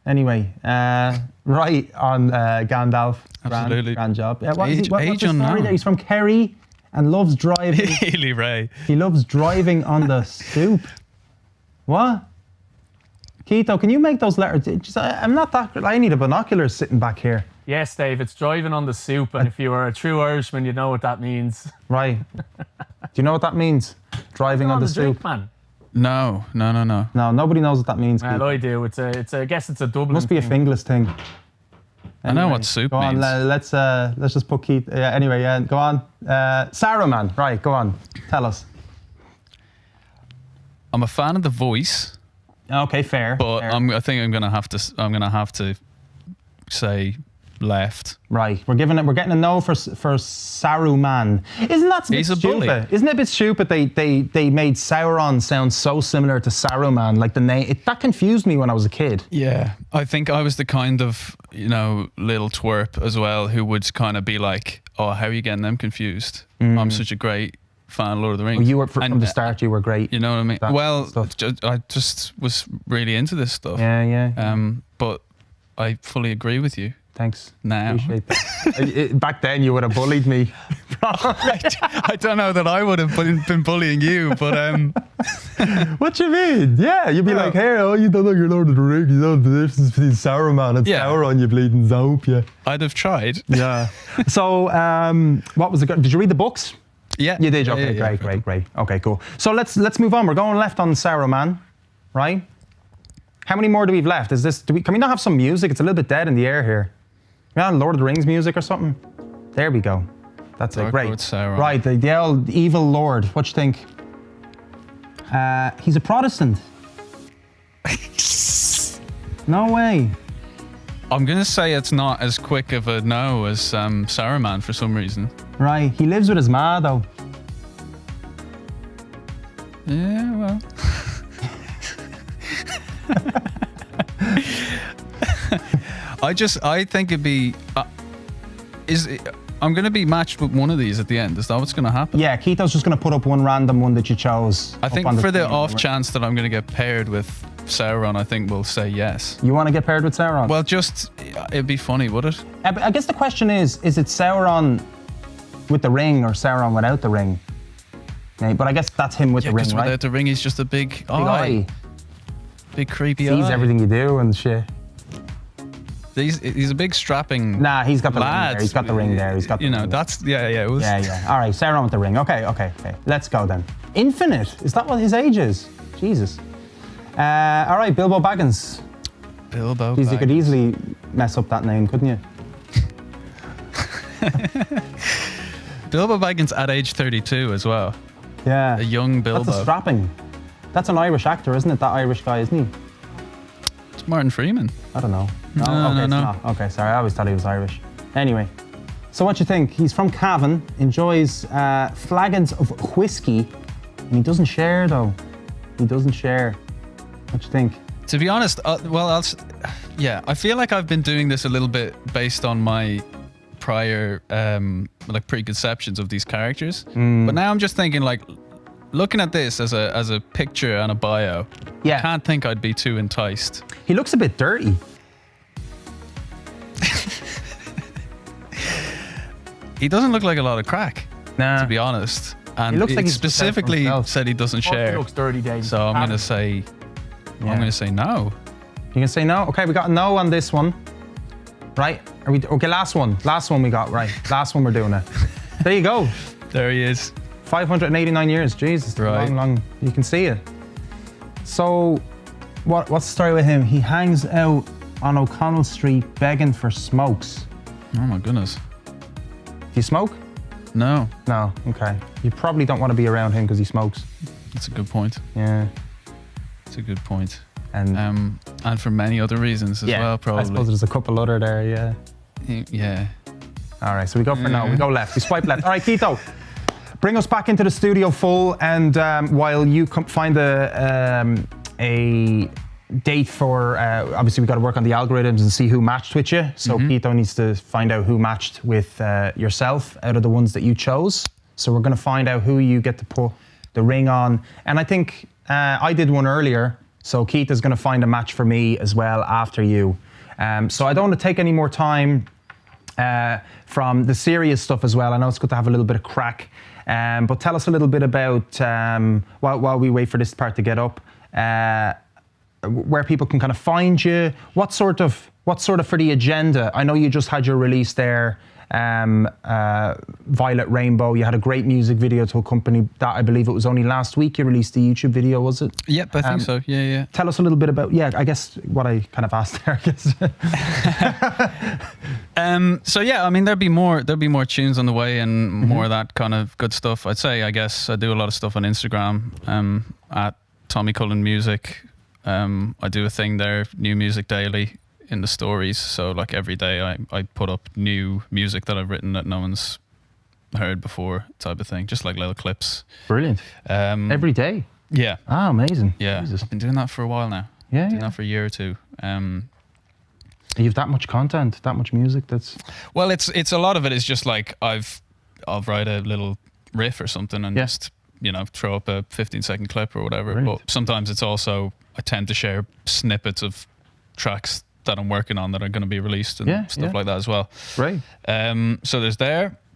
Anyway, right on Gandalf. Absolutely. Grand job. Yeah, what's the story there? He's from Kerry and loves driving. Healy Ray. He loves driving on the stoop. What? Keito, can you make those letters? I'm not that good. I need a binocular sitting back here. Yes, Dave, it's driving on the soup, and if you are a true Irishman, you know what that means. Right. Do you know what that means? Driving on the soup. Drink, man. No. No, nobody knows what that means. Well, I do. I guess it's a Dublin. Must be a Finglas thing. Anyway, I know what soup means. Go on, let's just put Keith. Anyway, go on. Saruman, right? Go on. Tell us. I'm a fan of the voice. Okay, fair. But fair. I think I'm gonna have to say left. Right. We're getting a no for Saruman. Isn't that a bit stupid? Bully. Isn't it a bit stupid they made Sauron sound so similar to Saruman, like the name? That confused me when I was a kid. Yeah. I think I was the kind of, little twerp as well who would kind of be like, oh, how are you getting them confused? I'm such a great fan of Lord of the Rings. Well, you were from the start. You were great. You know what I mean? I just was really into this stuff. Yeah. But I fully agree with you. Thanks. Now. Appreciate that. Back then, you would have bullied me. I don't know that I would have been bullying you, but what you mean? Yeah, you'd be like, hey, you don't know your Lord of the Rings. You know the difference between Saruman and Sauron, you bleeding zope, yeah. I'd have tried. Yeah. So, what was did you read the books? Yeah. You did? Okay, great. Okay, cool. So let's move on. We're going left on Saruman, right? How many more do we have left? Can we not have some music? It's a little bit dead in the air here. Yeah, Lord of the Rings music or something? There we go. That's it, great. Right, the old evil Lord. What you think? He's a Protestant. No way. I'm going to say it's not as quick of a no as Saruman for some reason. Right, he lives with his ma though. Yeah, well. I think it'd be I'm going to be matched with one of these at the end. Is that what's going to happen? Yeah, Keito's just going to put up one random one that you chose. I think for the off chance that I'm going to get paired with Sauron, I think we'll say yes. You want to get paired with Sauron? Well, it'd be funny, would it? I guess the question is it Sauron with the ring or Sauron without the ring? Yeah, but I guess that's him with the ring, right? Because without the ring, he's just a big eye. Big creepy eye. Sees everything you do and shit. He's a big strapping. Nah, he's got the lad. ring there. He's got the ring there. He's got. That's It was. Yeah. All right, Sauron with the ring. Okay. Let's go then. Infinite. Is that what his age is? Jesus. All right, Bilbo Baggins. Bilbo. Jeez, you could easily mess up that name, couldn't you? Bilbo Baggins at age 32 as well. Yeah. A young Bilbo. That's a strapping. That's an Irish actor, isn't it? That Irish guy, isn't he? It's Martin Freeman. I don't know. No. It's not. Okay, sorry. I always thought he was Irish. Anyway, so what you think? He's from Cavan, enjoys flagons of whiskey, and he doesn't share though. He doesn't share. What you think? To be honest, I feel like I've been doing this a little bit based on my prior preconceptions of these characters. But now I'm just thinking like, looking at this as a picture and a bio, I can't think I'd be too enticed. He looks a bit dirty. He doesn't look like a lot of crack, to be honest. And he looks like he specifically said he doesn't share. He looks dirty, Dave. So I'm gonna say, no. You can say no. Okay, we got a no on this one. Right? Are we okay? Last one we got right. Last one we're doing it. There you go. There he is. 589 years. Jesus, right. long. You can see it. So, what's the story with him? He hangs out on O'Connell Street begging for smokes. Oh my goodness. Do you smoke? No. No. Okay. You probably don't want to be around him because he smokes. That's a good point. Yeah. It's a good point. And for many other reasons as well, probably. I suppose there's a couple other there. Yeah. Yeah. All right. So we go for no. We go left. We swipe left. All right, Keito. Bring us back into the studio full, and while you find a date for, obviously we got to work on the algorithms and see who matched with you. So Keito needs to find out who matched with yourself out of the ones that you chose. So we're going to find out who you get to put the ring on. And I think I did one earlier, so Keito's going to find a match for me as well after you. So I don't want to take any more time from the serious stuff as well. I know it's good to have a little bit of crack. But tell us a little bit about, while we wait for this part to get up, where people can kind of find you. What sort of for the agenda? I know you just had your release there, Violet Rainbow. You had a great music video to accompany that. I believe it was only last week you released the YouTube video, was it? Yep, I think so. Yeah. Tell us a little bit about, I guess what I kind of asked there, I guess. So yeah, I mean there'll be more tunes on the way and more of that kind of good stuff. I'd say, I guess I do a lot of stuff on Instagram at Tommy Cullen Music. I do a thing there, new music daily in the stories. So like every day I put up new music that I've written that no one's heard before, type of thing, just like little clips. Brilliant. Every day? Yeah. Ah, amazing. Yeah. Jesus. I've been doing that for a while now. Yeah. Doing that for a year or two. You have that much content, that much music that's... Well, it's a lot of it is just like I'll write a little riff or something and just, throw up a 15-second clip or whatever. Brilliant. But sometimes it's also, I tend to share snippets of tracks that I'm working on that are going to be released and stuff like that as well. Right. So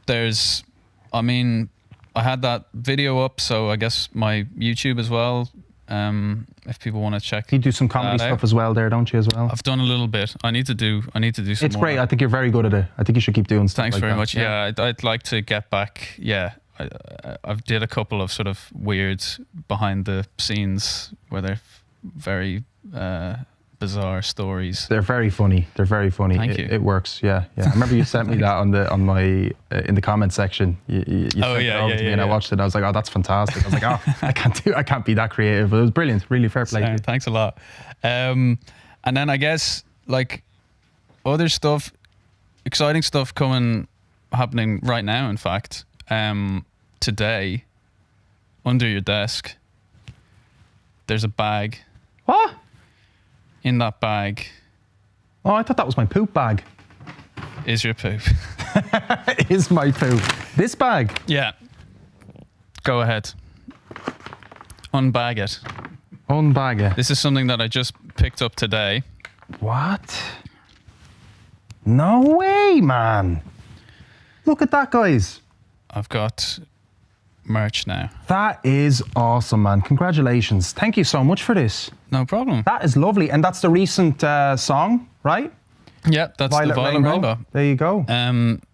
there's, I mean, I had that video up, so I guess my YouTube as well. If people want to check, you do some comedy stuff as well there, don't you? As well, I've done a little bit. I need to do some. It's great. I think you're very good at it. I think you should keep doing stuff. Thanks like very that. much. Yeah, I'd like to get back. Yeah, I've did a couple of sort of weird behind the scenes where they're very bizarre stories. They're very funny. Thank you. It works. Yeah. I remember you sent me that on my in the comment section. You sent it over to me and I watched it. And I was like, oh, that's fantastic. I was like, oh, I can't be that creative. But it was brilliant. Really fair play. Thanks a lot. And then I guess like other stuff, exciting stuff happening right now. In fact, today, under your desk, there's a bag. What? In that bag. Oh, I thought that was my poop bag. Is your poop. Is my poo. This bag? Yeah. Go ahead. Unbag it. Unbag it. This is something that I just picked up today. What? No way, man. Look at that, guys. I've got merch now. That is awesome, man. Congratulations. Thank you so much for this. No problem. That is lovely. And that's the recent song, right? Yeah, that's the Violet Rainbow. There you go.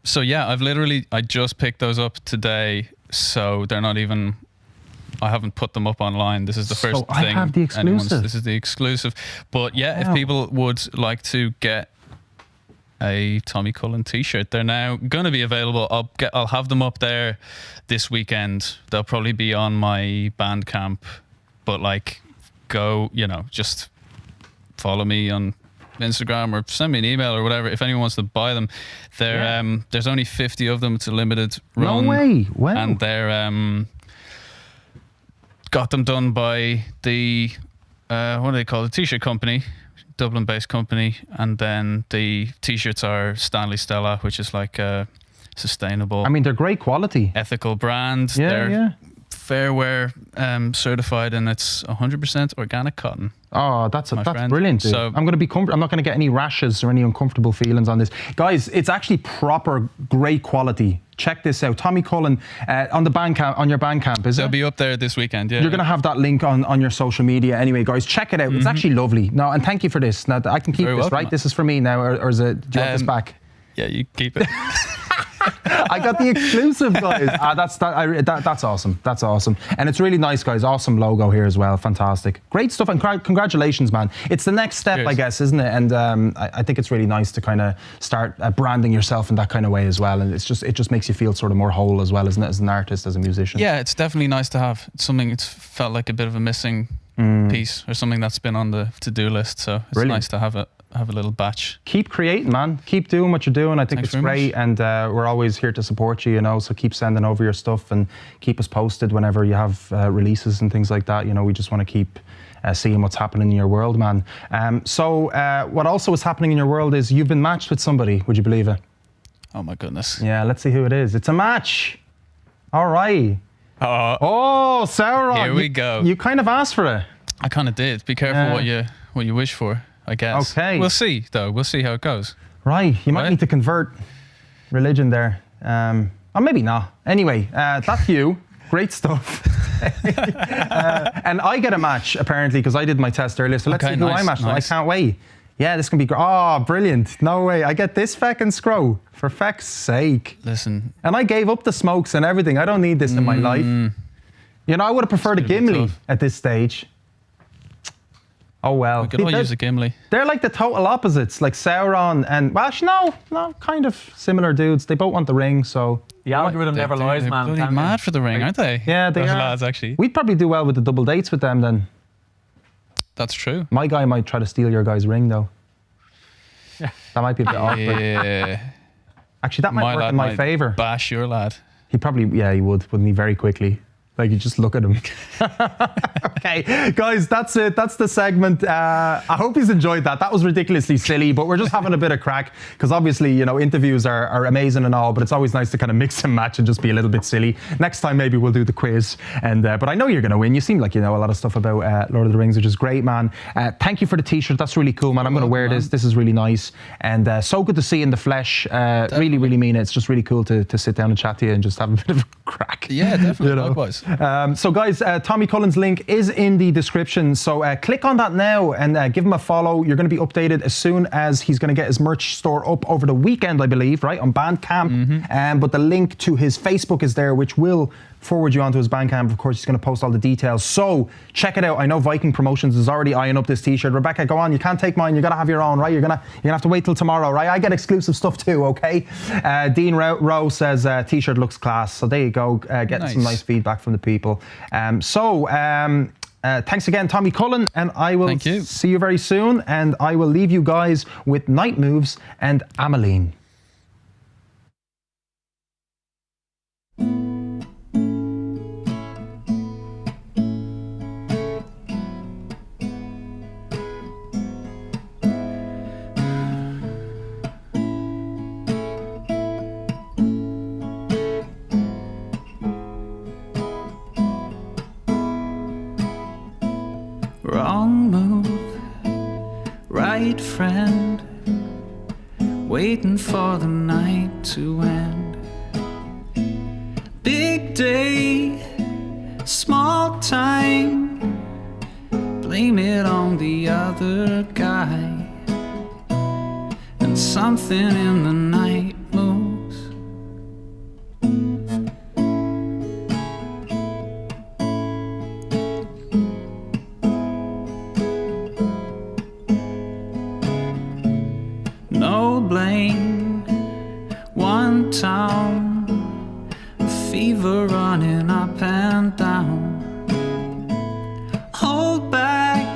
So yeah, I just picked those up today. So they're not even, I haven't put them up online. This is the first thing. I have the exclusive. This is the exclusive. But yeah, Wow. if people would like to get a Tommy Cullen t-shirt, they're now going to be available. I'll have them up there this weekend. They'll probably be on my Bandcamp, but like just follow me on Instagram or send me an email or whatever if anyone wants to buy them. There's only 50 of them. It's a limited run. No way. Wow. And they're got them done by the what do they call it? T-shirt company, Dublin-based company, and then the t-shirts are Stanley Stella, which is like a sustainable. I mean, they're great quality. Ethical brand. Yeah, They're Fair Wear certified, and it's 100% organic cotton. Oh, that's friend. brilliant, dude. So I'm going to be I'm not going to get any rashes or any uncomfortable feelings on this. Guys, it's actually proper great quality. Check this out. Tommy Cullen on your Bandcamp, is it? They'll be up there this weekend, yeah. You're going to have that link on your social media anyway, guys. Check it out. It's actually lovely. No, and thank you for this. Now, I can keep Very this, welcome. right? This is for me now, or is it, do you want this back? Yeah, you keep it. I got the exclusive, guys. That's awesome. That's awesome. And it's really nice, guys. Awesome logo here as well. Fantastic. Great stuff. And congratulations, man. It's the next step, Cheers. I guess, isn't it? And I think it's really nice to kind of start branding yourself in that kind of way as well. And it just makes you feel sort of more whole as well, isn't it? As an artist, as a musician. Yeah, it's definitely nice to have. It's something, it's felt like a bit of a missing piece or something that's been on the to-do list. So it's Brilliant. nice to have a little batch. Keep creating, man. Keep doing what you're doing. I think Thanks it's very great, and we're always here to support you, so keep sending over your stuff and keep us posted whenever you have releases and things like that. We just want to keep seeing what's happening in your world, man. So what also is happening in your world is you've been matched with somebody. Would you believe it? Oh my goodness. Yeah, let's see who it is. It's a match. All right. Oh, Sauron. Here we go. You kind of asked for it. I kind of did. Be careful what you wish for, I guess. Okay. We'll see, though. We'll see how it goes. Right. You might Right. need to convert religion there. Or maybe not. Anyway, that's you. Great stuff. And I get a match, apparently, because I did my test earlier. So let's Okay, see who nice, I matched. nice. I can't wait. Yeah, this can be great. Oh, brilliant. No way. I get this feckin' scroll. For feck's sake. Listen. And I gave up the smokes and everything. I don't need this in my life. I would have preferred a It's gonna be Gimli tough. at this stage. Oh, well. We could all use a Gimli. They're like the total opposites, like Sauron and... Well, actually, no, kind of similar dudes. They both want the ring, so... The algorithm never lies, They're man. bloody Can mad they? for the ring, aren't they? Yeah, they Those are. lads, actually. We'd probably do well with the double dates with them then. That's true. My guy might try to steal your guy's ring, though. Yeah. That might be a bit awkward. Yeah. Actually, that might work lad in my might favour. Bash your lad. He probably, he would, wouldn't he, very quickly. Like, you just look at him. Okay, guys, that's it. That's the segment. I hope you've enjoyed that. That was ridiculously silly, but we're just having a bit of crack because obviously, interviews are amazing and all, but it's always nice to kind of mix and match and just be a little bit silly. Next time, maybe we'll do the quiz. And but I know you're going to win. You seem like you know a lot of stuff about Lord of the Rings, which is great, man. Thank you for the t-shirt. That's really cool, man. I'm going to wear this. This is really nice. And so good to see you in the flesh. Really, really mean it. It's just really cool to sit down and chat to you and just have a bit of a crack. Yeah, definitely. Likewise. So guys, Tommy Cullen's link is in the description. So click on that now and give him a follow. You're going to be updated as soon as he's going to get his merch store up over the weekend, I believe, right, on Bandcamp. But the link to his Facebook is there, which will forward you onto his Bandcamp. Of course, he's going to post all the details. So check it out. I know Viking Promotions is already eyeing up this t-shirt. Rebecca, go on. You can't take mine. You got to have your own, right? You're gonna have to wait till tomorrow, right? I get exclusive stuff too, okay? Dean Rowe says t-shirt looks class. So there you go. Getting some nice feedback from the people. Thanks again, Tommy Cullen, and I will see you very soon. And I will leave you guys with Night Moves and Ameline. Wrong move, right friend, waiting for the night to end. Big day, small time, blame it on the other guy. And something in the night moves. No blame, one town, fever running up and down. Hold back,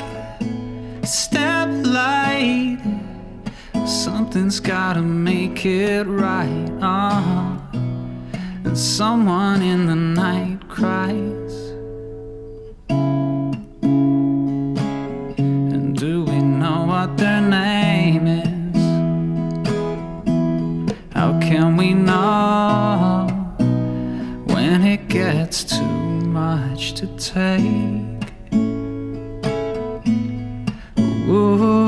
step light, something's gotta make it right. And someone in the night cries. And do we know what their name is? How can we know when it gets too much to take? Ooh.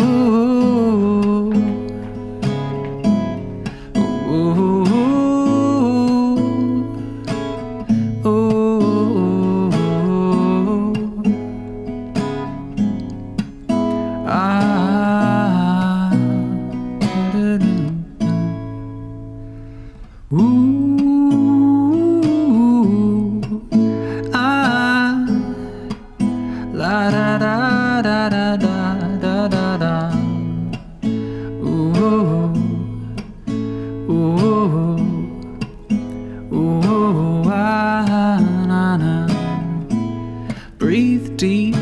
Breathe deep,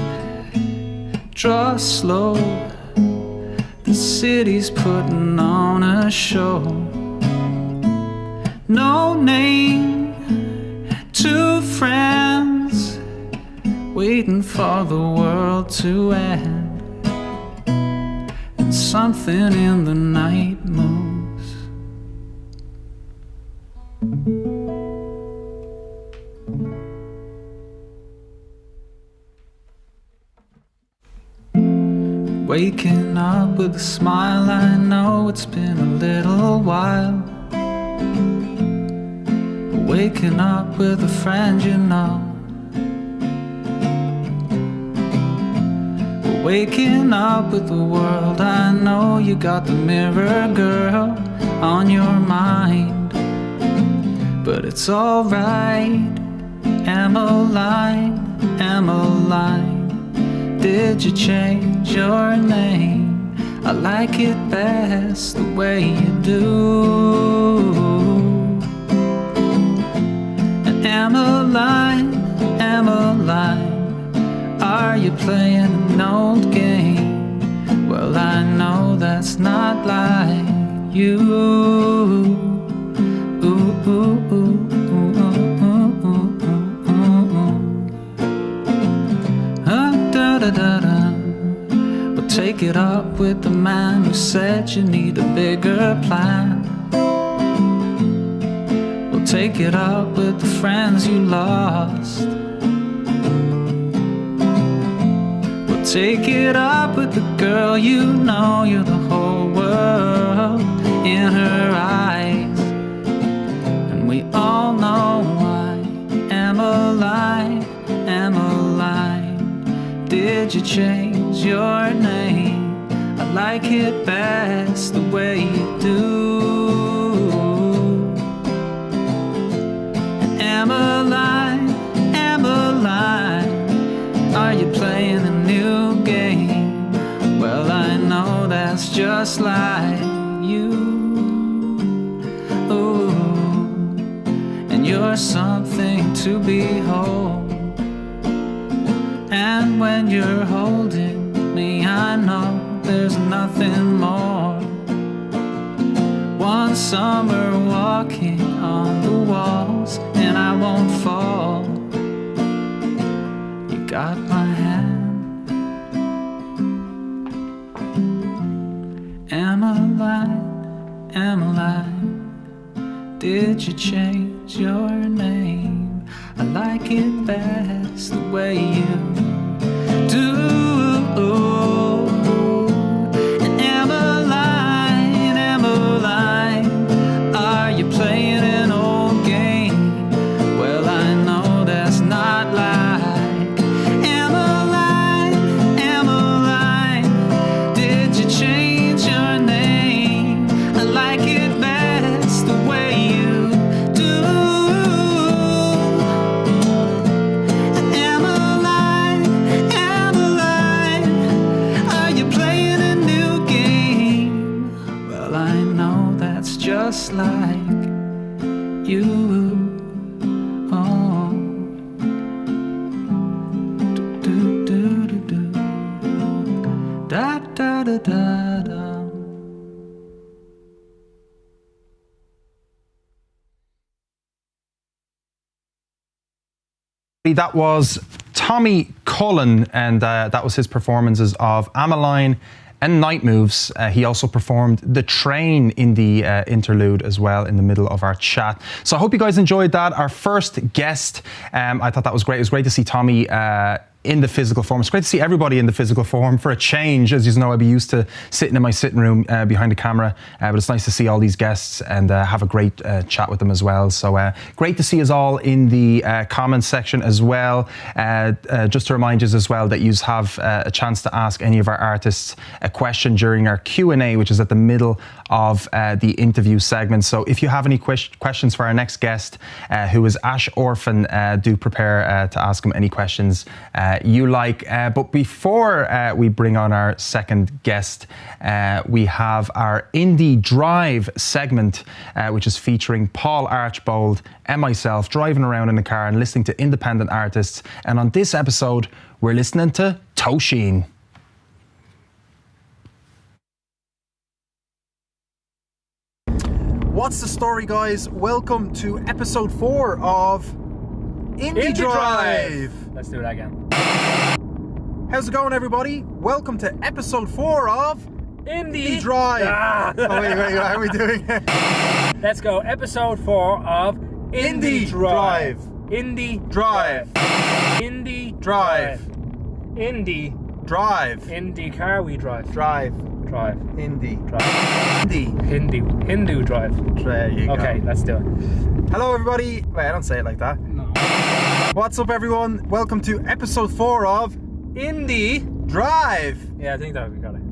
draw slow. The city's putting on a show. No name, two friends, waiting for the world to end. And something in the night moves. Waking up with a smile, I know it's been a little while. Waking up with a friend you know. Waking up with the world, I know you got the mirror girl on your mind. But it's alright, Emmeline, Emmeline. Did you change your name? I like it best the way you do. And Emmeline, Emmeline, are you playing an old game? Well, I know that's not like you. Ooh, ooh, ooh, ooh, ooh, ooh, ooh, ooh. Da, da, da. Well, take it up with the man who said you need a bigger plan. Well, take it up with the friends you lost. Well, take it up with the girl you know you're the whole world in her eyes. And we all know why. Emmeline, Emmeline, did you change your name? I like it best the way you do. And Emmeline, Emmeline, are you playing a new game? Well, I know that's just like you. Ooh, and you're something to behold. And when you're holding me, I know there's nothing more. One summer walking on the walls, and I won't fall. You got my hand. Emmeline, Emmeline, did you change your name? I like it best the way you do. That was Tommy Cullen, and that was his performances of Amaline and Night Moves. He also performed The Train in the interlude as well in the middle of our chat. So I hope you guys enjoyed that. Our first guest, I thought that was great. It was great to see Tommy in the physical form. It's great to see everybody in the physical form for a change. As you know, I'd be used to sitting in my sitting room behind the camera, but it's nice to see all these guests and have a great chat with them as well. So great to see us all in the comments section as well. Just to remind you as well that you have a chance to ask any of our artists a question during our Q&A, which is at the middle of the interview segment. So if you have any questions for our next guest, who is Ash Orphan, do prepare to ask him any questions you like. But before we bring on our second guest, we have our Indie Drive segment, which is featuring Paul Archbold and myself driving around in the car and listening to independent artists. And on this episode, we're listening to Tosheen. What's the story, guys? Welcome to episode 4 of Indie Drive. Let's do that again. How's it going, everybody? Welcome to episode 4 of Indie Drive. Oh, wait, how are we doing? Let's go. Episode 4 of Indie Drive. Indie Drive. Indie Drive. Indie Drive. Indie car we drive. Drive. Indie Drive. Hindu drive. There you go. Okay, let's do it. Hello, everybody. Wait, I don't say it like that. No. What's up, everyone? Welcome to episode 4 of Indie Drive. Yeah, I think that we got it.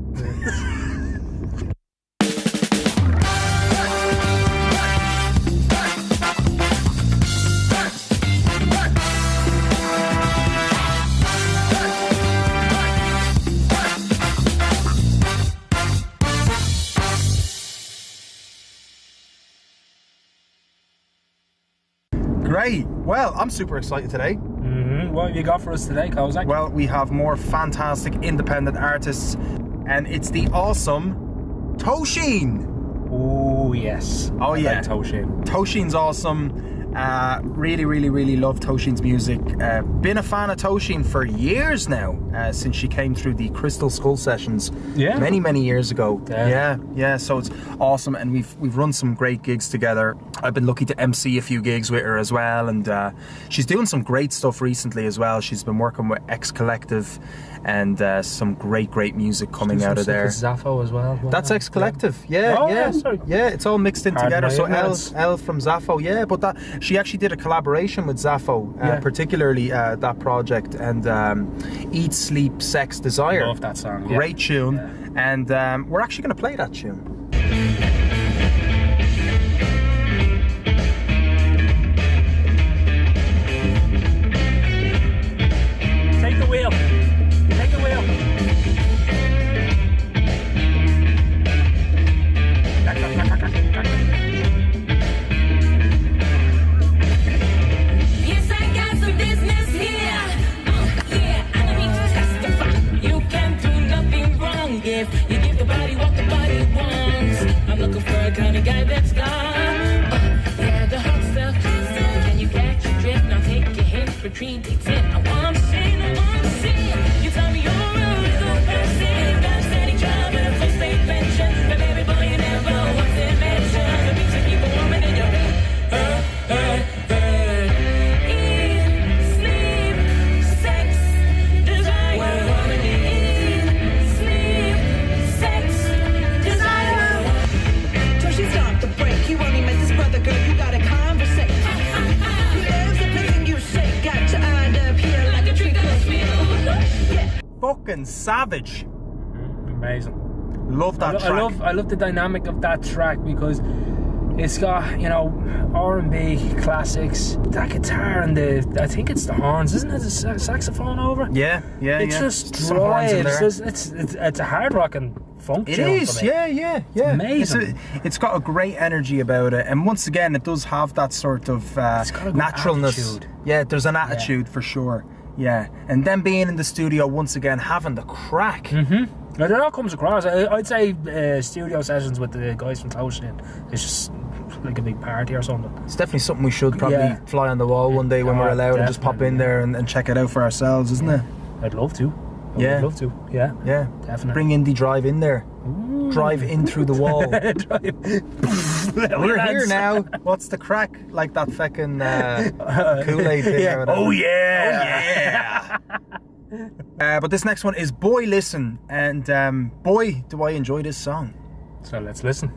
Great. Well, I'm super excited today. What have you got for us today, Kozak? Well, we have more fantastic independent artists, and it's the awesome Tosheen. Oh, yes. Oh, I yeah. like Tosheen. Tosheen's awesome. Really love Tosheen's music. Been a fan of Tosheen for years now, since she came through the Crystal Skull sessions many years ago. Yeah. So it's awesome, and we've run some great gigs together. I've been lucky to MC a few gigs with her as well, and she's doing some great stuff recently as well. She's been working with X Collective, and some great music coming out of there. Zaffo as well. That's X Collective. Yeah. Sorry. Yeah, it's all mixed in together. So Hardware, L from Zaffo. But that she actually did a collaboration with Zaffo, particularly that project, and Eat, Sleep, Sex, Desire. Love that song. Great tune. And we're actually going to play that tune. Take the wheel. Take the wheel. Yes, I got some business here. Yeah, I don't need to testify. You can do nothing wrong if you give the body what the body wants. I'm looking for a kind of guy that's got, yeah, the hot stuff. Can you catch a drift? Now take your hint, retreat, takes it. I want to see. You tell me you're a real person. Got a steady job and a full state pension. But baby boy, you never want to mention the things that keep a woman in your head. Eat, sleep, sex, desire. Eat, sleep, sex, desire. Tosheen, stop the break. You only met this brother, girl. You gotta conversate. He lives a prison, you shake. Got your eye up here like a tree close wheel. Fucking savage. Amazing. Love that track. I love the dynamic of that track because it's got, R&B classics, that guitar and I think it's the horns, isn't it? The saxophone over? Yeah. It just Some horns in drives. there. It's a hard rocking funk It tune is, for me. yeah. Amazing. It's got a great energy about it, and once again, it does have that sort of It's got a good naturalness. attitude. Yeah, there's an attitude for sure. Yeah, and then being in the studio once again, having the crack. Mm-hmm. It all comes across. I'd say studio sessions with the guys from Tosheen, it's just like a big party or something. It's definitely something we should probably fly on the wall one day when we're allowed and just pop in there and check it out for ourselves, isn't it? I'd love to. I'd love to. Yeah, definitely. Bring Indie Drive in there. Ooh. Drive in through the wall. We're here now. What's the crack? Like that fucking Kool-Aid thing. Or whatever. Oh yeah. But this next one is Boy Listen, and boy, do I enjoy this song. So let's listen.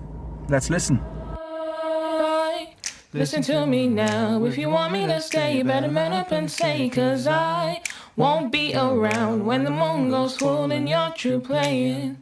Let's listen. Listen to me now. If you want me to stay, you better man up and say, 'cause I won't be around when the moon goes full and you're true playing.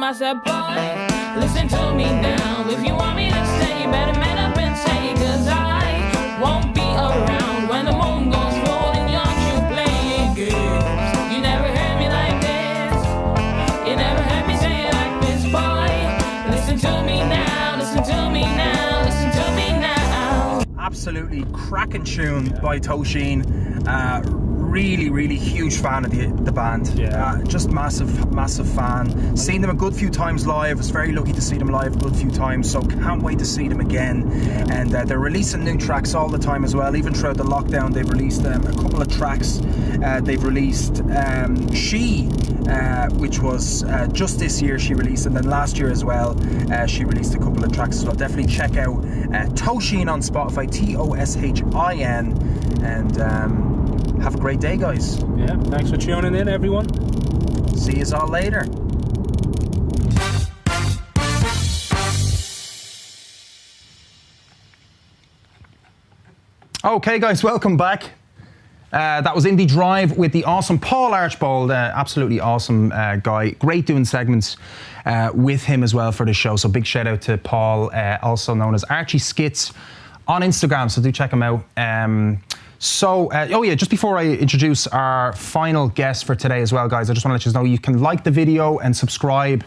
I said, boy, listen to me now. If you want me to stay, you better man up and say, 'cause I won't be around when the moon goes full and you're true playing games. You never heard me like this. You never heard me say it like this, boy. Listen to me now, listen to me now, listen to me now. Absolutely cracking tune by Tosheen. Really huge fan of the band. Just massive fan. Seen them a good few times live. Was very lucky to see them live a good few times, so can't wait to see them again. And they're releasing new tracks all the time as well. Even throughout the lockdown, they've released a couple of tracks. They've released She, which was just this year she released, and then last year as well she released a couple of tracks as well. Definitely check out Tosheen on Spotify, Toshin, and have a great day, guys. Yeah, thanks for tuning in, everyone. See you all later. Okay, guys, welcome back. That was Indie Drive with the awesome Paul Archbold. Absolutely awesome guy. Great doing segments with him as well for the show. So big shout out to Paul, also known as Archie Skits on Instagram. So do check him out. Just before I introduce our final guest for today as well, guys, I just want to let you know you can like the video and subscribe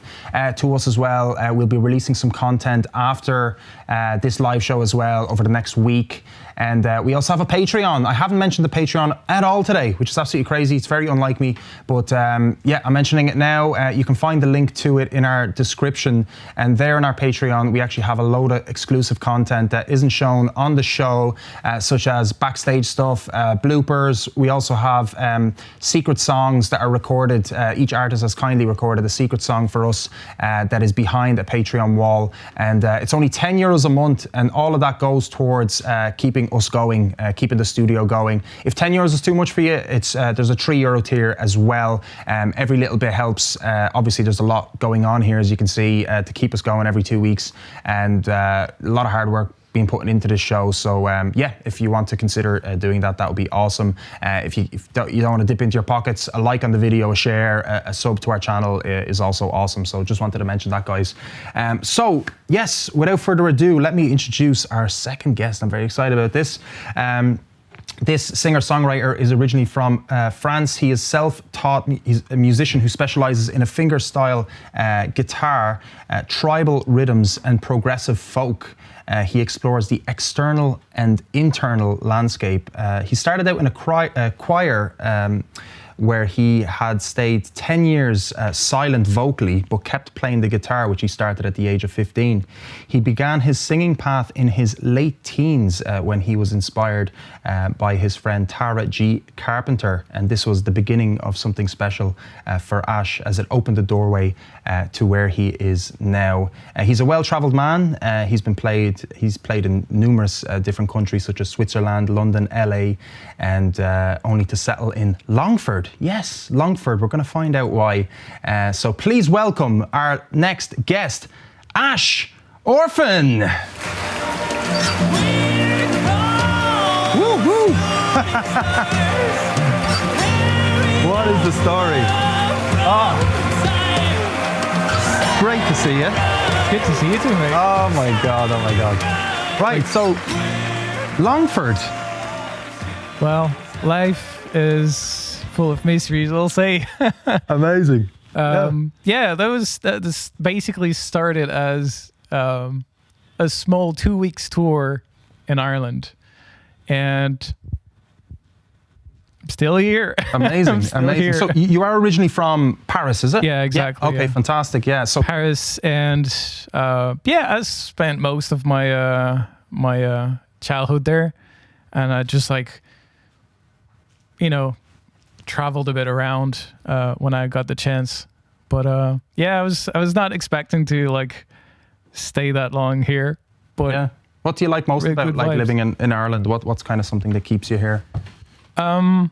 to us as well. We'll be releasing some content after this live show as well over the next week. And we also have a Patreon. I haven't mentioned the Patreon at all today, which is absolutely crazy. It's very unlike me. But I'm mentioning it now. You can find the link to it in our description. And there on our Patreon, we actually have a load of exclusive content that isn't shown on the show, such as backstage stuff, bloopers. We also have secret songs that are recorded. Each artist has kindly recorded a secret song for us that is behind a Patreon wall. And it's only €10 a month. And all of that goes towards keeping us going, keeping the studio going. If €10 is too much for you, it's there's a €3 tier as well. Every little bit helps. Obviously, there's a lot going on here, as you can see, to keep us going every 2 weeks, and a lot of hard work being put into this show. So if you want to consider doing that, that would be awesome. If you don't want to dip into your pockets, a like on the video, a share, a sub to our channel is also awesome. So just wanted to mention that, guys. Yes, without further ado, let me introduce our second guest. I'm very excited about this. This singer-songwriter is originally from France. He is self-taught. He's a musician who specializes in a fingerstyle guitar, tribal rhythms, and progressive folk. He explores the external and internal landscape. He started out in a choir where he had stayed 10 years silent vocally, but kept playing the guitar, which he started at the age of 15. He began his singing path in his late teens when he was inspired by his friend Tara G. Carpenter, and this was the beginning of something special for Ash, as it opened the doorway to where he is now. He's a well-traveled man. He's played in numerous different countries, such as Switzerland, London, LA, and only to settle in Longford Longford. Yes, Longford. We're going to find out why. So please welcome our next guest, Ash Orphan. Woo woo! What is the story? Oh, great to see you. Good to see you too, mate. Oh my God! Oh my God! Right. So, Longford. Well, life is full of mysteries, I'll say. Amazing. This basically started as a small 2 weeks tour in Ireland, and I'm still here. Amazing, amazing. Here. So you are originally from Paris, is it? Yeah, exactly. Yeah. Okay, fantastic. Yeah. So Paris, and I spent most of my my childhood there, and I just traveled a bit around when I got the chance. But I was not expecting to stay that long here. But yeah. What do you like most about living in Ireland? What's kind of something that keeps you here? The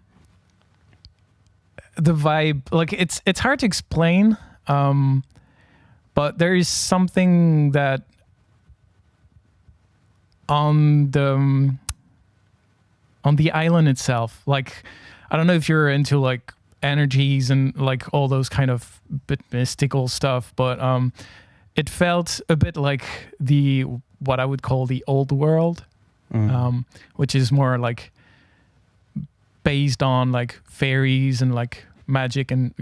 vibe, it's hard to explain, but there is something that on the island itself, I don't know if you're into energies and all those kind of bit mystical stuff, but it felt a bit like what I would call the old world, which is more based on fairies and magic and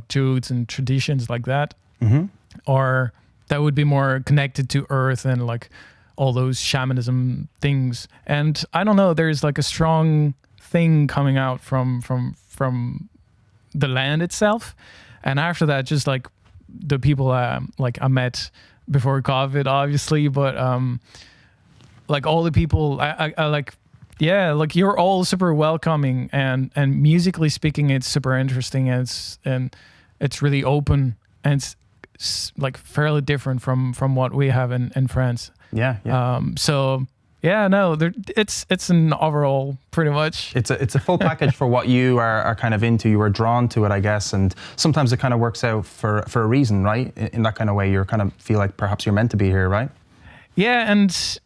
jutes and traditions like that, or that would be more connected to earth and all those shamanism things. And I don't know, there's a strong thing coming out from the land itself. And after that, just the people I met before COVID, obviously, but all the people I you're all super welcoming, and musically speaking, it's super interesting, and it's really open, and it's fairly different from what we have in France. Yeah. It's an overall pretty much. It's a full package for what you are kind of into. You were drawn to it, I guess, and sometimes it kind of works out for a reason, right? In that kind of way, you kind of feel like perhaps you're meant to be here, right? Yeah, and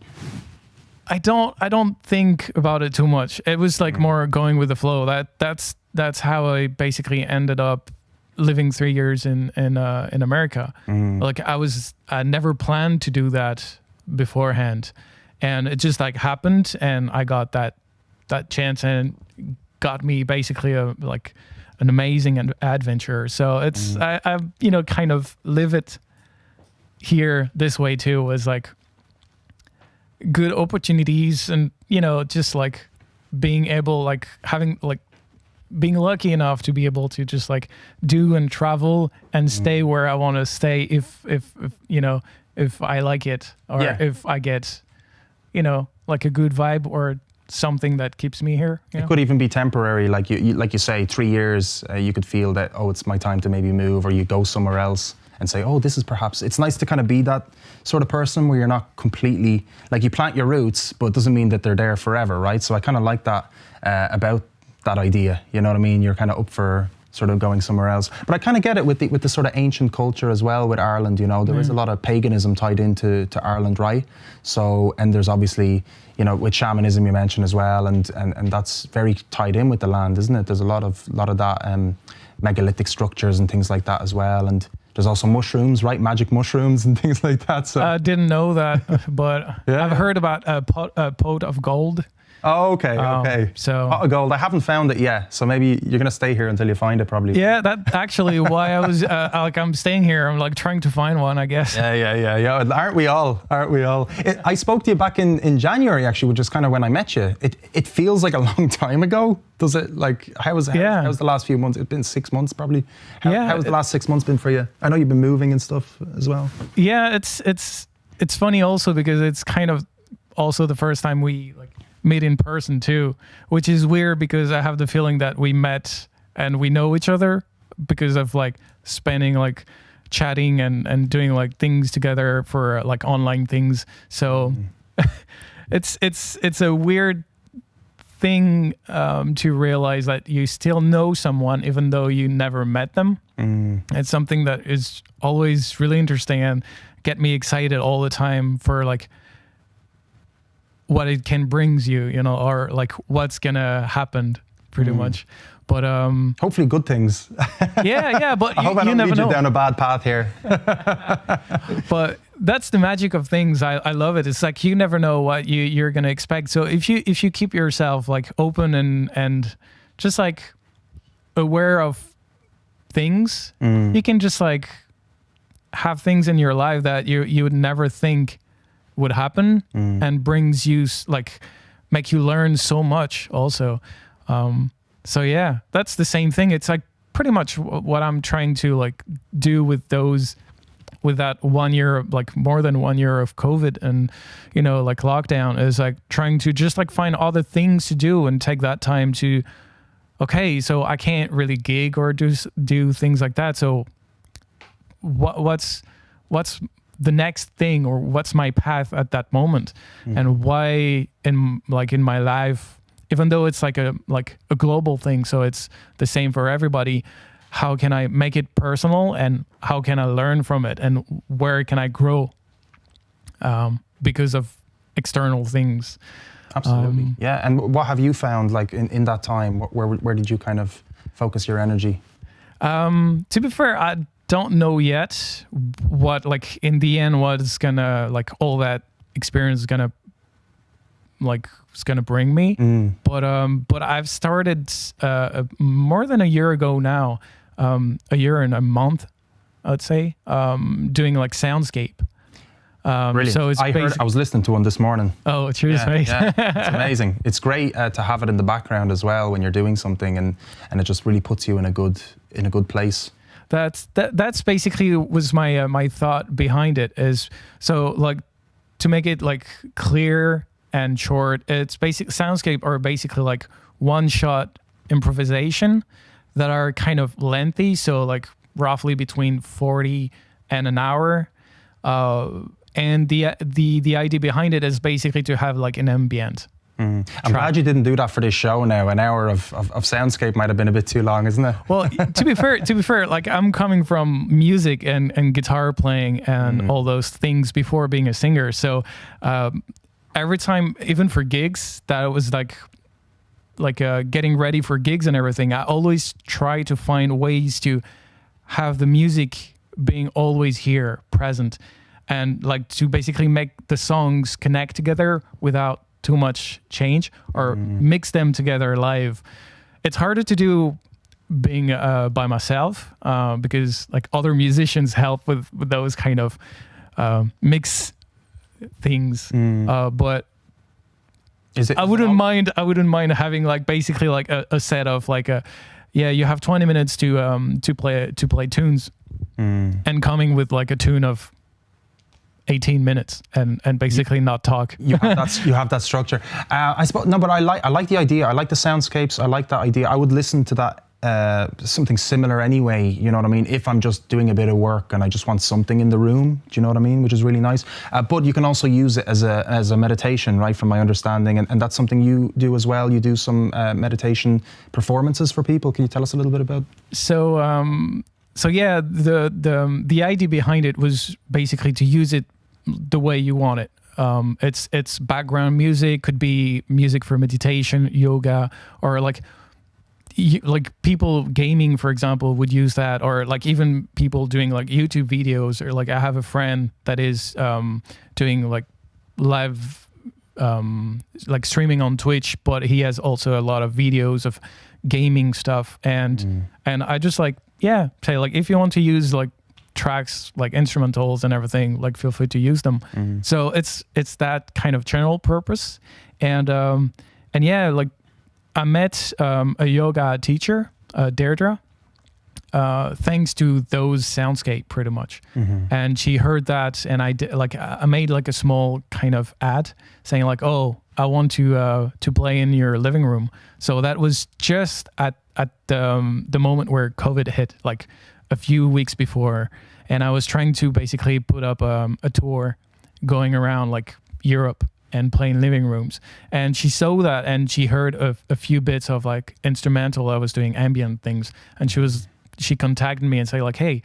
I don't think about it too much. It was more going with the flow. That's how I basically ended up living 3 years in America. I never planned to do that beforehand, and it just like happened, and I got that chance, and got me basically an amazing adventure. So it's I kind of live it here this way too, as good opportunities, and just being able having being lucky enough to be able to just do and travel and stay where I want to stay if I like it, or if I get a good vibe or something that keeps me here. It could even be temporary, like you say, 3 years. You could feel that, oh, it's my time to maybe move, or you go somewhere else and say, oh, this is perhaps. It's nice to kind of be that sort of person where you're not completely you plant your roots, but it doesn't mean that they're there forever, right? So I kind of like that about that idea. You know what I mean? You're kind of up for sort of going somewhere else. But I kind of get it with the sort of ancient culture as well with Ireland. There is a lot of paganism tied into Ireland, right? So, and there's obviously, with shamanism you mentioned as well, and that's very tied in with the land, isn't it? There's a lot of that megalithic structures and things like that as well, and there's also mushrooms, right? Magic mushrooms and things like that. So I didn't know that, but I've heard about a pot of gold. Oh, okay. So pot of gold. I haven't found it yet, so maybe you're gonna stay here until you find it, probably. Yeah, that's actually why I was I'm staying here. I'm trying to find one, I guess. Yeah. Aren't we all? I spoke to you back in January, actually, which is kind of when I met you. It feels like a long time ago. Does it? How's the last few months? It's been 6 months, probably. How's the last 6 months been for you? I know you've been moving and stuff as well. Yeah, it's funny also because it's kind of also the first time we meet in person too, which is weird because I have the feeling that we met and we know each other because of spending chatting and doing things together for online things. So it's a weird thing to realize that you still know someone even though you never met them. It's something that is always really interesting and get me excited all the time for like what it can brings you, you know, or like what's gonna happen pretty much. But hopefully good things. yeah, but I hope I don't lead you down a bad path here. But that's the magic of things. I love it. It's like you never know what you're gonna expect. So if you keep yourself like open and just like aware of things, you can just like have things in your life that you would never think would happen, and brings you like make you learn so much also. So yeah, that's the same thing. It's like pretty much what I'm trying to like do with that 1 year, like more than 1 year of COVID and, you know, like lockdown, is like trying to just like find other things to do and take that time to, okay, so I can't really gig or do things like that. So what's the next thing, or what's my path at that moment, and why in my life, even though it's like a global thing, so it's the same for everybody, how can I make it personal, and how can I learn from it, and where can I grow because of external things? Absolutely. Yeah. And what have you found like in that time? Where did you kind of focus your energy? To be fair, I don't know yet what, like, in the end, what is gonna, like, all that experience is gonna, like, is gonna bring me. But I've started more than a year ago now, a year and a month, I'd say, doing like soundscape. Brilliant. So it's I was listening to one this morning. Oh, cheers, mate. Yeah, it's amazing. It's great to have it in the background as well when you're doing something, and it just really puts you in a good place. That's basically was my thought behind it, is so like to make it like clear and short. It's basic soundscape are basically like one shot improvisation that are kind of lengthy, so like roughly between 40 and an hour. And the idea behind it is basically to have like an ambient. I'm glad you didn't do that for this show now. An hour of soundscape might have been a bit too long, isn't it? Well, to be fair, like I'm coming from music and guitar playing and all those things before being a singer. So every time, even for gigs, that was like getting ready for gigs and everything, I always try to find ways to have the music being always here, present, and like to basically make the songs connect together without too much change, or mix them together live. It's harder to do being by myself because like other musicians help with those kind of mix things. But is it? I wouldn't mind having like basically like a set of like you have 20 minutes to play tunes, and coming with like a tune of 18 minutes and basically not talk. You have that structure. I suppose no, but I like the idea. I like the soundscapes. I like that idea. I would listen to that something similar anyway. You know what I mean? If I'm just doing a bit of work and I just want something in the room, do you know what I mean? Which is really nice. But you can also use it as a meditation, right? From my understanding, and that's something you do as well. You do some meditation performances for people. Can you tell us a little bit about? So yeah, the idea behind it was basically to use it the way you want it. It's background music, could be music for meditation, yoga, or like people gaming, for example, would use that, or like even people doing like YouTube videos, or like I have a friend that is doing like live like streaming on Twitch, but he has also a lot of videos of gaming stuff, and I just like say like if you want to use like tracks like instrumentals and everything, like feel free to use them. So it's that kind of general purpose, and yeah, like I met a yoga teacher, Deirdre, thanks to those soundscape pretty much, and she heard that, and I made like a small kind of ad saying like, oh, I want to play in your living room. So that was just at the moment where COVID hit, like a few weeks before, and I was trying to basically put up a tour going around like Europe and play in living rooms. And she saw that, and she heard a few bits of like instrumental. I was doing ambient things, and she contacted me and said like, hey,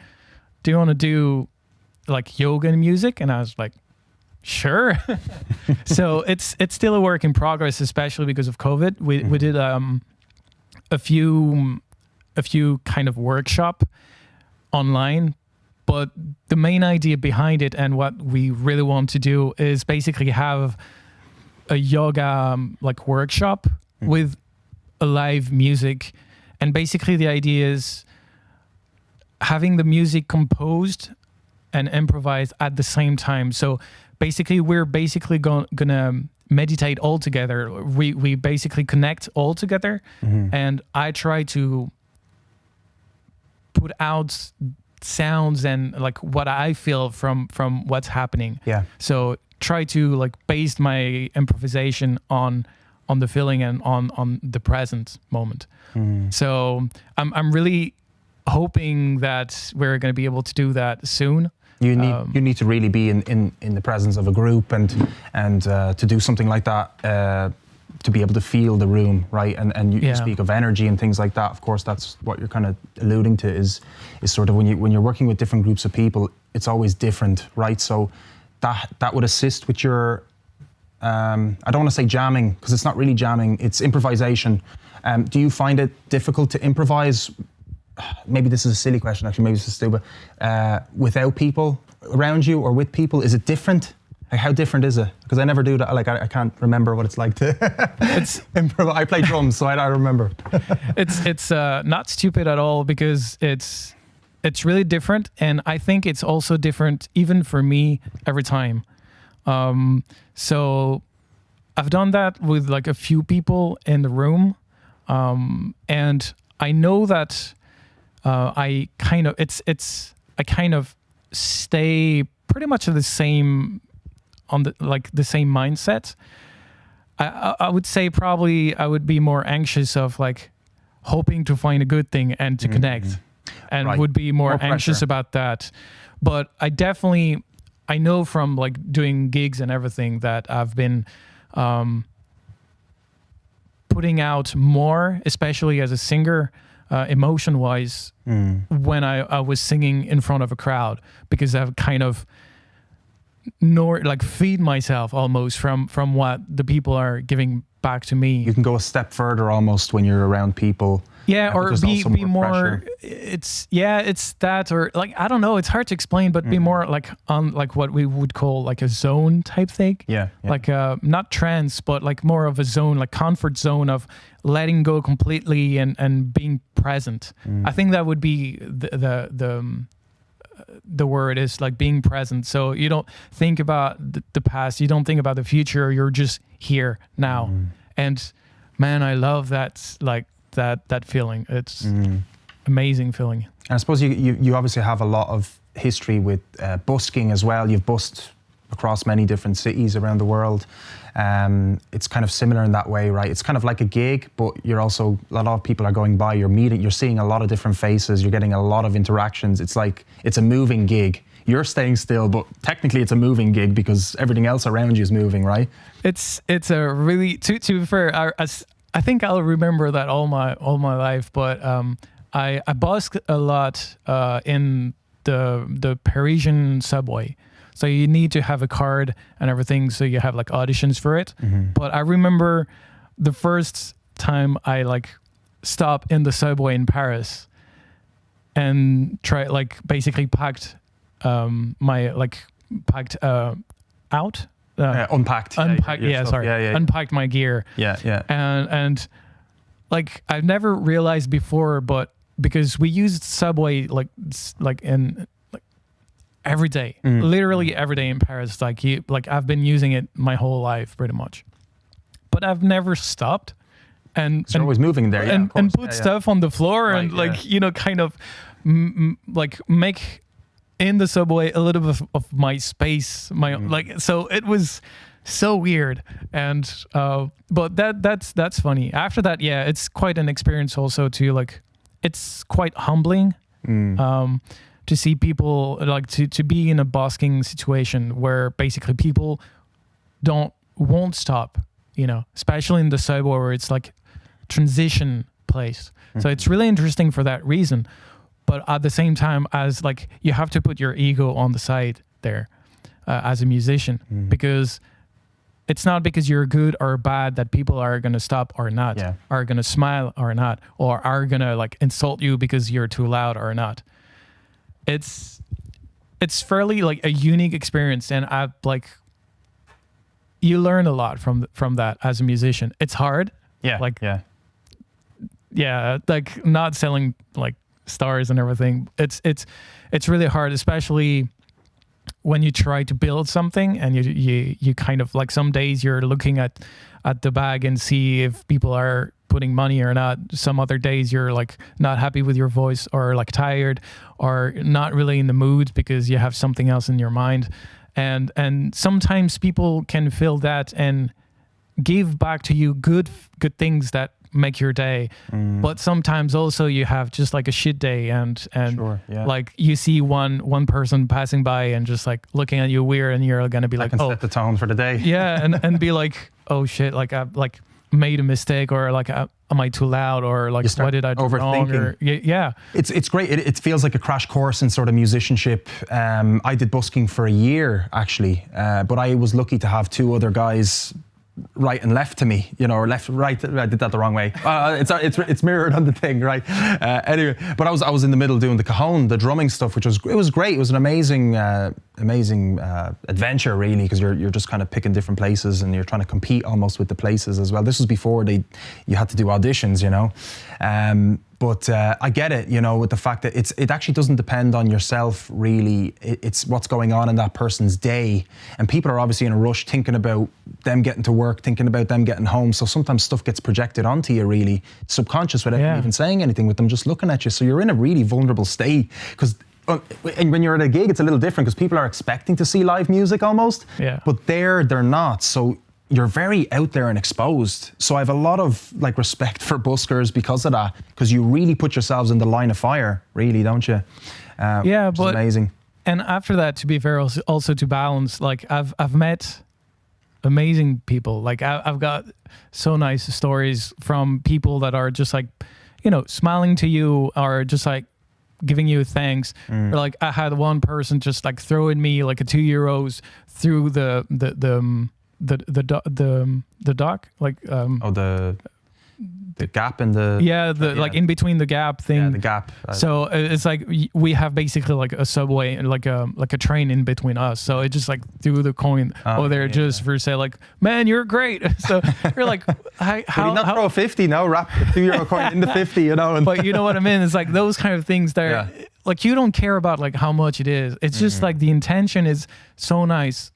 do you want to do like yoga and music? And I was like, sure. So it's still a work in progress, especially because of COVID. We did a few kind of workshop online, but the main idea behind it and what we really want to do is basically have a yoga like workshop with a live music. And basically the idea is having the music composed and improvised at the same time. So basically we're gonna meditate all together. We basically connect all together, and I try to put out sounds and like what I feel from what's happening. Yeah. So try to like base my improvisation on the feeling and on the present moment. So I'm really hoping that we're going to be able to do that soon. You need to really be in the presence of a group and to do something like that, to be able to feel the room, right? And you speak of energy and things like that. Of course, that's what you're kind of alluding to is sort of when you're working with different groups of people, it's always different, right? So that would assist with your I don't want to say jamming, because it's not really jamming, it's improvisation. Do you find it difficult to improvise? Maybe this is a silly question, actually, maybe this is stupid. Without people around you or with people, is it different? Like, how different is it? Because I never do that. Like, I can't remember what it's like to improvise. I play drums, so I don't remember. It's not stupid at all, because it's really different, and I think it's also different even for me every time. So I've done that with like a few people in the room, and I know that I kind of stay pretty much the same on the same mindset. I would say probably I would be more anxious of like hoping to find a good thing and to connect, and would be more anxious about that. But I know from like doing gigs and everything that I've been putting out more, especially as a singer, emotion-wise, when I was singing in front of a crowd, because I've kind of feed myself almost from what the people are giving back to me. You can go a step further almost when you're around people. Yeah, or be more. It's that, or like, I don't know. It's hard to explain, but be more like on like what we would call like a zone type thing. Yeah. Like not trance, but like more of a zone, like comfort zone of letting go completely and being present. I think that would be the word, is like being present. So you don't think about the past, you don't think about the future. You're just here now. And man, I love that. Like that feeling. It's amazing feeling. And I suppose you obviously have a lot of history with busking as well. You've busked across many different cities around the world. It's kind of similar in that way, right? It's kind of like a gig, but you're also, a lot of people are going by, you're seeing a lot of different faces, you're getting a lot of interactions. It's like, it's a moving gig. You're staying still, but technically it's a moving gig because everything else around you is moving, right? It's a really, to be fair, I think I'll remember that all my life, but I busked a lot in the Parisian subway. So you need to have a card and everything, so you have like auditions for it. But I remember the first time I like stopped in the subway in Paris and basically packed unpacked. Unpacked my gear. And like I've never realized before, but because we used subway like every day, literally every day in Paris. Like I've been using it my whole life pretty much, but I've never stopped. And you're always moving there, and put stuff on the floor, right, and kind of like make in the subway a little bit of my space, so it was so weird. And but that's funny. After that, it's quite an experience also to like, it's quite humbling to see people like to be in a busking situation where basically people don't won't stop, you know, especially in the subway where it's like transition place. So it's really interesting for that reason. But at the same time, as like you have to put your ego on the side there as a musician, because it's not because you're good or bad that people are going to stop or not, are going to smile or not, or are going to like insult you because you're too loud or not. It's fairly like a unique experience, and I like you learn a lot from that as a musician. It's hard. Like not selling like stars and everything. It's really hard, especially when you try to build something and you kind of like some days you're looking at the bag and see if people are putting money or not. Some other days you're like not happy with your voice or like tired or not really in the mood because you have something else in your mind. And sometimes people can feel that and give back to you good things that make your day. But sometimes also you have just like a shit day and like you see one person passing by and just like looking at you weird, and you're gonna be like, set the tone for the day. and be like, oh shit, like I like made a mistake, or like am I too loud, or like what did I do wrong? Or, it's great. It feels like a crash course in sort of musicianship. I did busking for a year actually, but I was lucky to have two other guys right and left to me, you know, or left, right. I did that the wrong way. It's mirrored on the thing, right? Anyway, but I was in the middle doing the cajon, the drumming stuff, which was great. It was an amazing adventure, really, because you're just kind of picking different places and you're trying to compete almost with the places as well. This was before you had to do auditions, you know. But I get it, you know, with the fact that it actually doesn't depend on yourself, really. It's what's going on in that person's day. And people are obviously in a rush thinking about them getting to work, thinking about them getting home. So sometimes stuff gets projected onto you, really, subconscious, without even saying anything, with them just looking at you. So you're in a really vulnerable state. Because when you're at a gig, it's a little different because people are expecting to see live music almost. But they're not. So you're very out there and exposed. So I have a lot of like respect for buskers because of that, because you really put yourselves in the line of fire, really, don't you? Which is amazing. And after that, to be fair, also to balance, like I've met amazing people. Like I've got so nice stories from people that are just like, you know, smiling to you or just like giving you thanks. Or like I had one person just like throwing me like a €2 through the dock, like the gap in the like in between the gap thing. The gap. So it's like we have basically like a subway and like a train in between us. So it just like threw the coin just for say like, man, you're great. So you're like, how not throw a 50? No, wrap the €2 coin in the 50, you know. But you know what I mean? It's like those kind of things that like you don't care about like how much it is. It's just like the intention is so nice,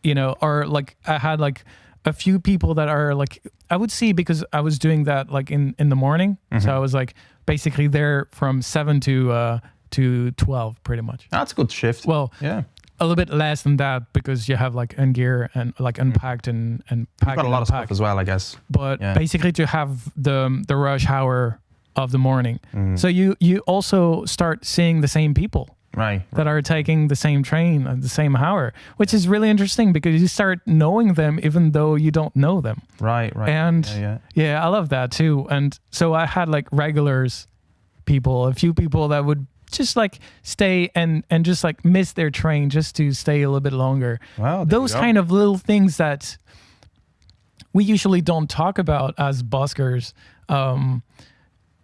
you know. Or like I had like a few people that are like, I would see, because I was doing that like in the morning. So I was like basically there from 7 to 12 pretty much. That's a good shift. Well, a little bit less than that because you have like gear and like unpacked and packed. You've got a lot of stuff as well, I guess. But basically to have the rush hour of the morning. So you also start seeing the same people. That are taking the same train at the same hour, which is really interesting because you start knowing them even though you don't know them. Right. And I love that too. And so I had like regulars people, a few people that would just like stay and just like miss their train just to stay a little bit longer. Wow, those kind of little things that we usually don't talk about as buskers.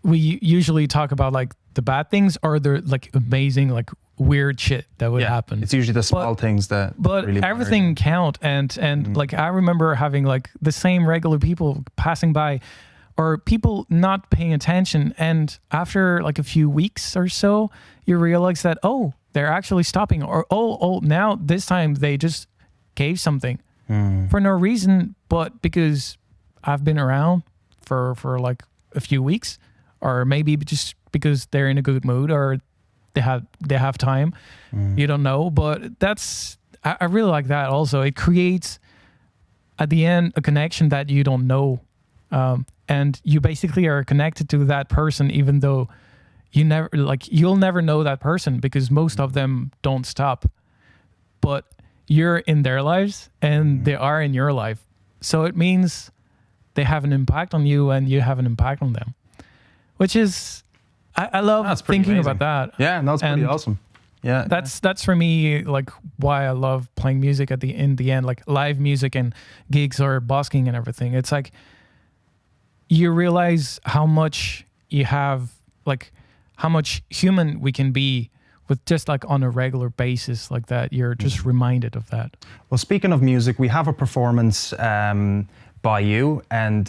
We usually talk about like the bad things or the like amazing like weird shit that would happen. It's usually the small things that really everything count. And like I remember having like the same regular people passing by or people not paying attention, and after like a few weeks or so you realize that they're actually stopping, or now this time they just gave something for no reason, but because I've been around for like a few weeks, or maybe just because they're in a good mood or they have time. You don't know, but I really like that also. It creates at the end a connection that you don't know, and you basically are connected to that person even though you'll never know that person because most of them don't stop, but you're in their lives and they are in your life. So it means they have an impact on you and you have an impact on them, which is, I love thinking about that. Yeah, no, it's pretty awesome. Yeah, that's for me like why I love playing music in the end, like live music and gigs or busking and everything. It's like you realize how much you have, like how much human we can be with just like on a regular basis like that. You're just reminded of that. Well, speaking of music, we have a performance by you, and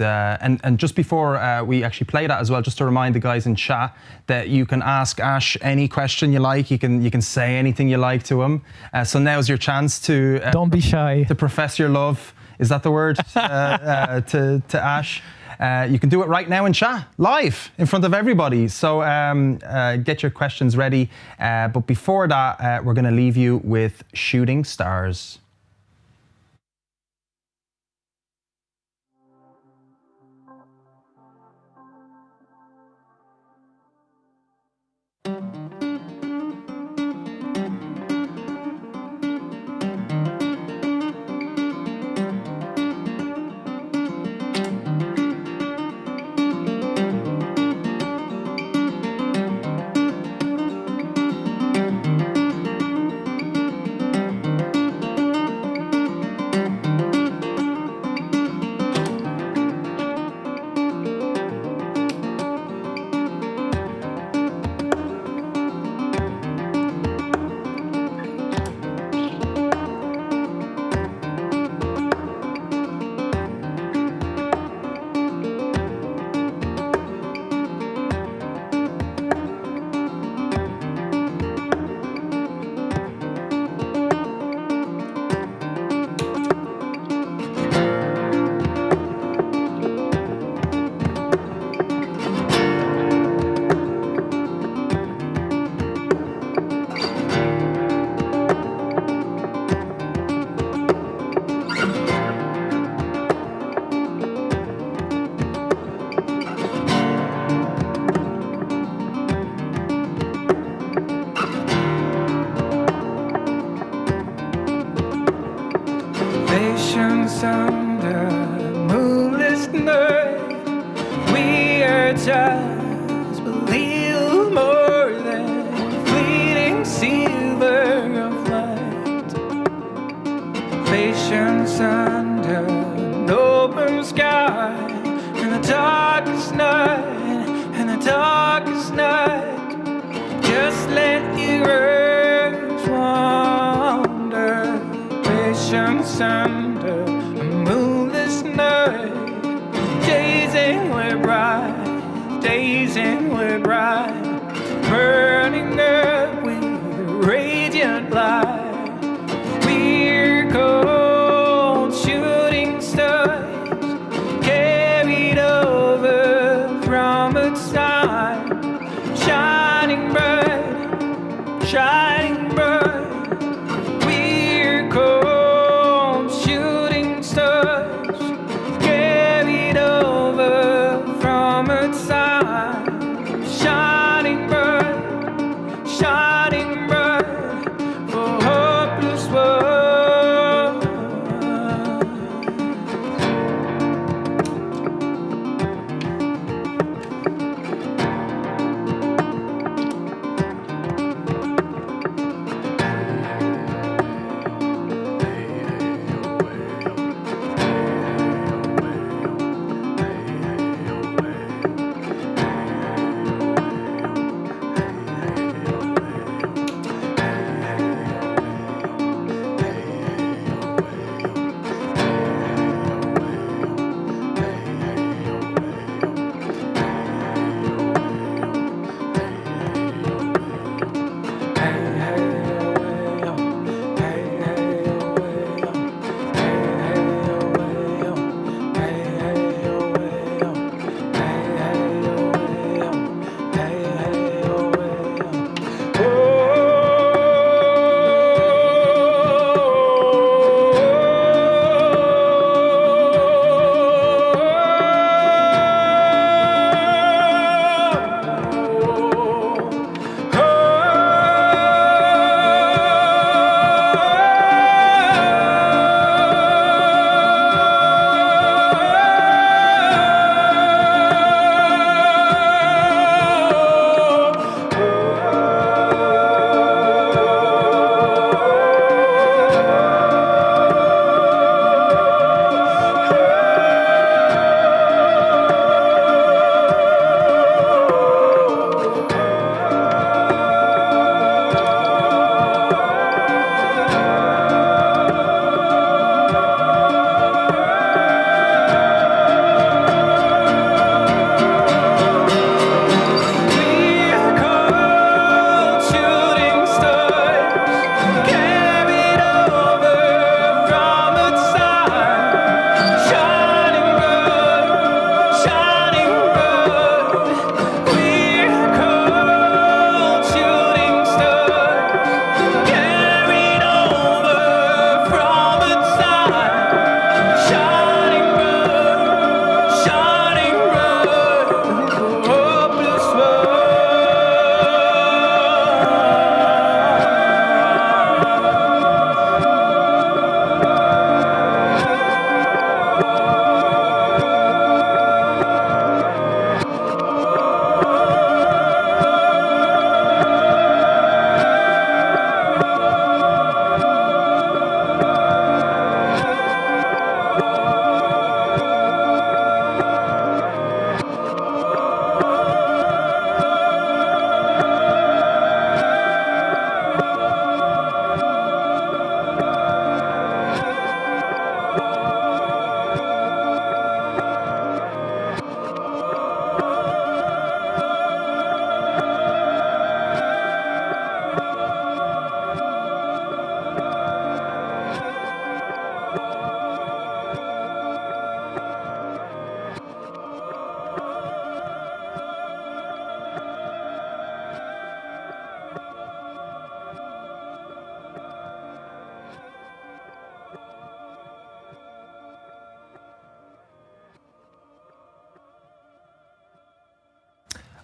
just before we actually play that as well, just to remind the guys in chat that you can ask Ash any question you like. You can say anything you like to him. So now's your chance to don't be shy, to profess your love. Is that the word to Ash? You can do it right now in chat, live, in front of everybody. So get your questions ready. But before that, we're going to leave you with Shooting Stars. Under moonless night, we are just a little more than fleeting silver of light. Patience under an open sky, in the darkest night, in the darkest night, just let your earth wander. Patience under moonless night, days ain't bright, days ain't bright, burning up with a radiant light. We're cold shooting stars, carried over from a time, shining bright, shining bright. We're cold shooting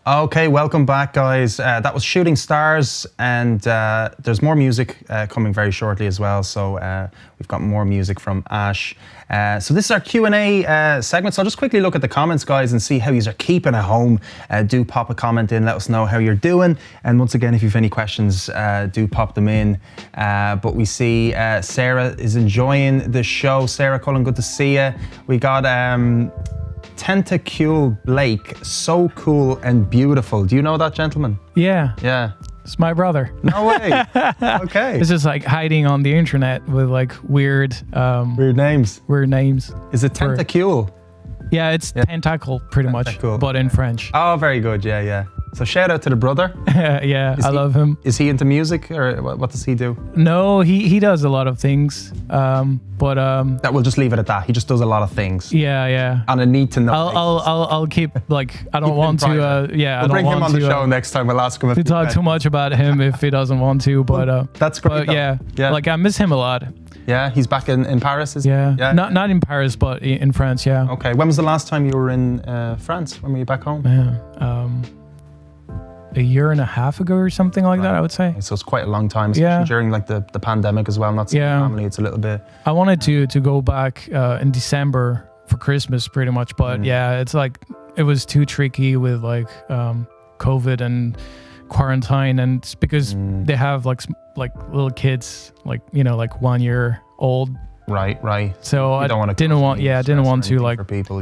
Okay, welcome back, guys. That was Shooting Stars, and there's more music coming very shortly as well. So we've got more music from Ash. So this is our Q&A segment. So I'll just quickly look at the comments, guys, and see how you are keeping at home. Do pop a comment in, let us know how you're doing. And once again, if you've any questions, do pop them in. But we see Sarah is enjoying the show. Sarah Cullen, good to see you. We got Tentacule Blake, so cool and beautiful. Do you know that gentleman? Yeah. Yeah. It's my brother. No way. Okay. It's just like hiding on the internet with like weird names. Weird names. Is it Tentacule? Yeah, it's tentacle pretty much, but in French. Oh, very good. Yeah, yeah. So shout out to the brother. Yeah, I love him. Is he into music, or what does he do? No, he does a lot of things. But that we'll just leave it at that. He just does a lot of things. Yeah, yeah. On a need to know. I'll keep like I don't want to. Yeah, we'll bring him on the show next time. We'll ask him to talk too much about him if he doesn't want to. But that's great. But yeah, like I miss him a lot. Yeah, he's back in Paris, is yeah. He? Yeah. Not in Paris, but in France, yeah. Okay. When was the last time you were in France? When were you back home? Yeah. A year and a half ago or something like that, I would say. So it's quite a long time, especially during like the pandemic as well. Not seeing family, it's a little bit. I wanted to go back in December for Christmas pretty much, but yeah, it's like it was too tricky with like COVID and quarantine, and it's because they have like little kids, like like 1 year old. Right. So I didn't want to like for people,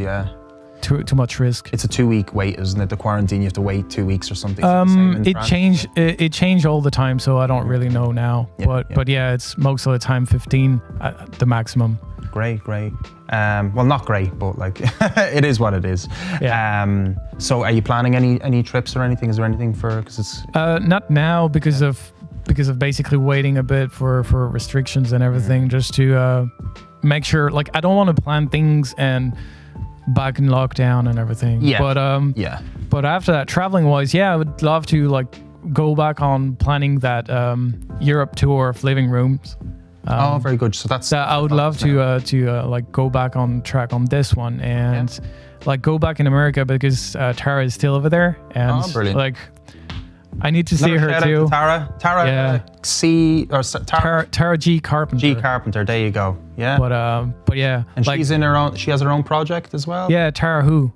too much risk. It's a 2 week wait, isn't it? The quarantine, you have to wait 2 weeks or something. It changed all the time, so I don't really know now. But yeah, it's most of the time 15 at the maximum. Great. Well, not great, but like it is what it is. Yeah. So are you planning any trips or anything? Is there anything because it's not now because of basically waiting a bit for restrictions and everything, just to make sure, like I don't want to plan things and back in lockdown and everything. Yeah. But after that, traveling wise, I would love to like go back on planning that Europe tour of living rooms. Very good. So that's I would love to like go back on track on this one and like go back in America because Tara is still over there, and like I need to see her too. Tara G Carpenter. G Carpenter. There you go. Yeah. But yeah. And like, she has her own project as well. Yeah, Tara Who.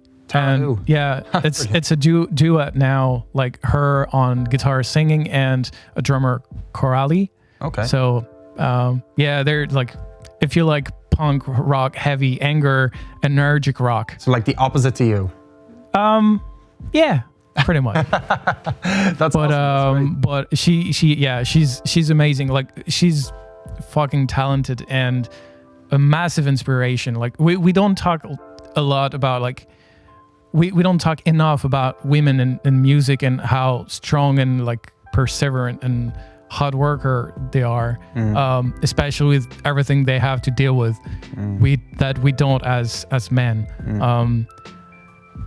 Yeah, it's a duet now, like her on guitar singing and a drummer chorale. Okay. So they're like, if you like punk rock, heavy, anger, energetic rock. So like the opposite to you. Yeah. Pretty much. That's awesome. But she's amazing. Like she's fucking talented and a massive inspiration. Like we don't talk a lot about like we don't talk enough about women in music and how strong and like perseverant and hard worker they are, especially with everything they have to deal with. We don't as men.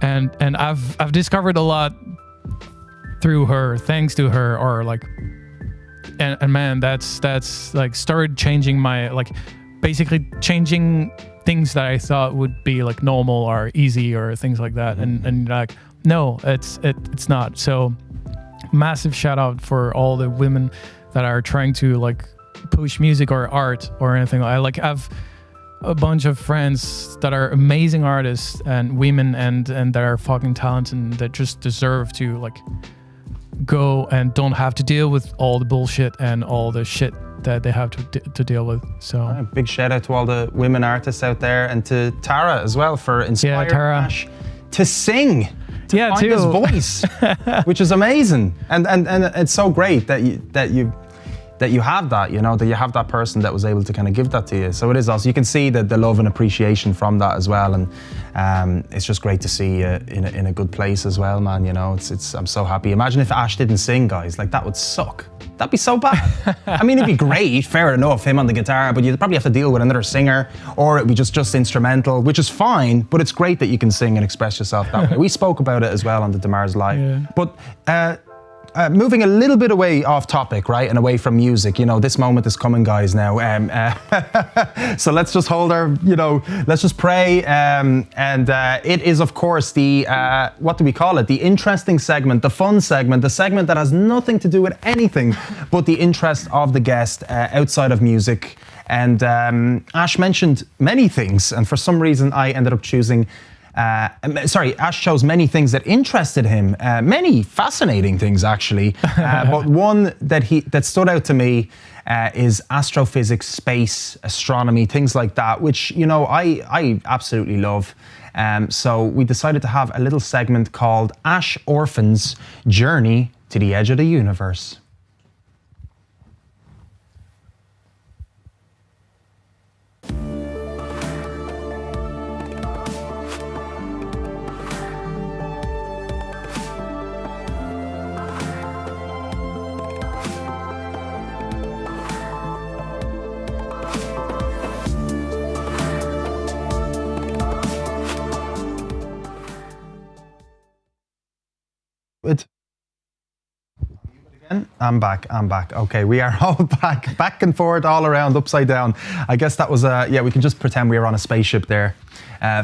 And I've discovered a lot through her, thanks to her, or like, and man, that's like started changing my, like basically changing things that I thought would be like normal or easy or things like that. And like, no, it's not. So massive shout out for all the women that are trying to like push music or art or anything. I've a bunch of friends that are amazing artists and women and that are fucking talented and that just deserve to like go and don't have to deal with all the bullshit and all the shit that they have to deal with. So big shout out to all the women artists out there, and to Tara as well for inspiring Ash to sing, to find his voice, which is amazing. And it's so great that you have that, that you have that person that was able to kind of give that to you. So it is also, you can see the love and appreciation from that as well. And it's just great to see you in a good place as well, man. I'm so happy. Imagine if Ash didn't sing, guys. Like, that would suck. That'd be so bad. I mean, it'd be great, fair enough, him on the guitar, but you'd probably have to deal with another singer, or it'd be just instrumental, which is fine, but it's great that you can sing and express yourself that way. We spoke about it as well on the deMars Live. Yeah. But moving a little bit away off topic, right, and away from music. You know, this moment is coming, guys. Now, so let's just hold our, you know, let's just pray. And it is, of course, the what do we call it? The interesting segment, the fun segment, the segment that has nothing to do with anything but the interest of the guest outside of music. And Ash mentioned many things, and for some reason, I ended up choosing. Ash chose many things that interested him, many fascinating things actually, but one that stood out to me is astrophysics, space, astronomy, things like that, which, you know, I absolutely love. So we decided to have a little segment called Ash Orphan's Journey to the Edge of the Universe. I'm back. Okay, we are all back and forth, all around, upside down. I guess that was, yeah, we can just pretend we were on a spaceship there,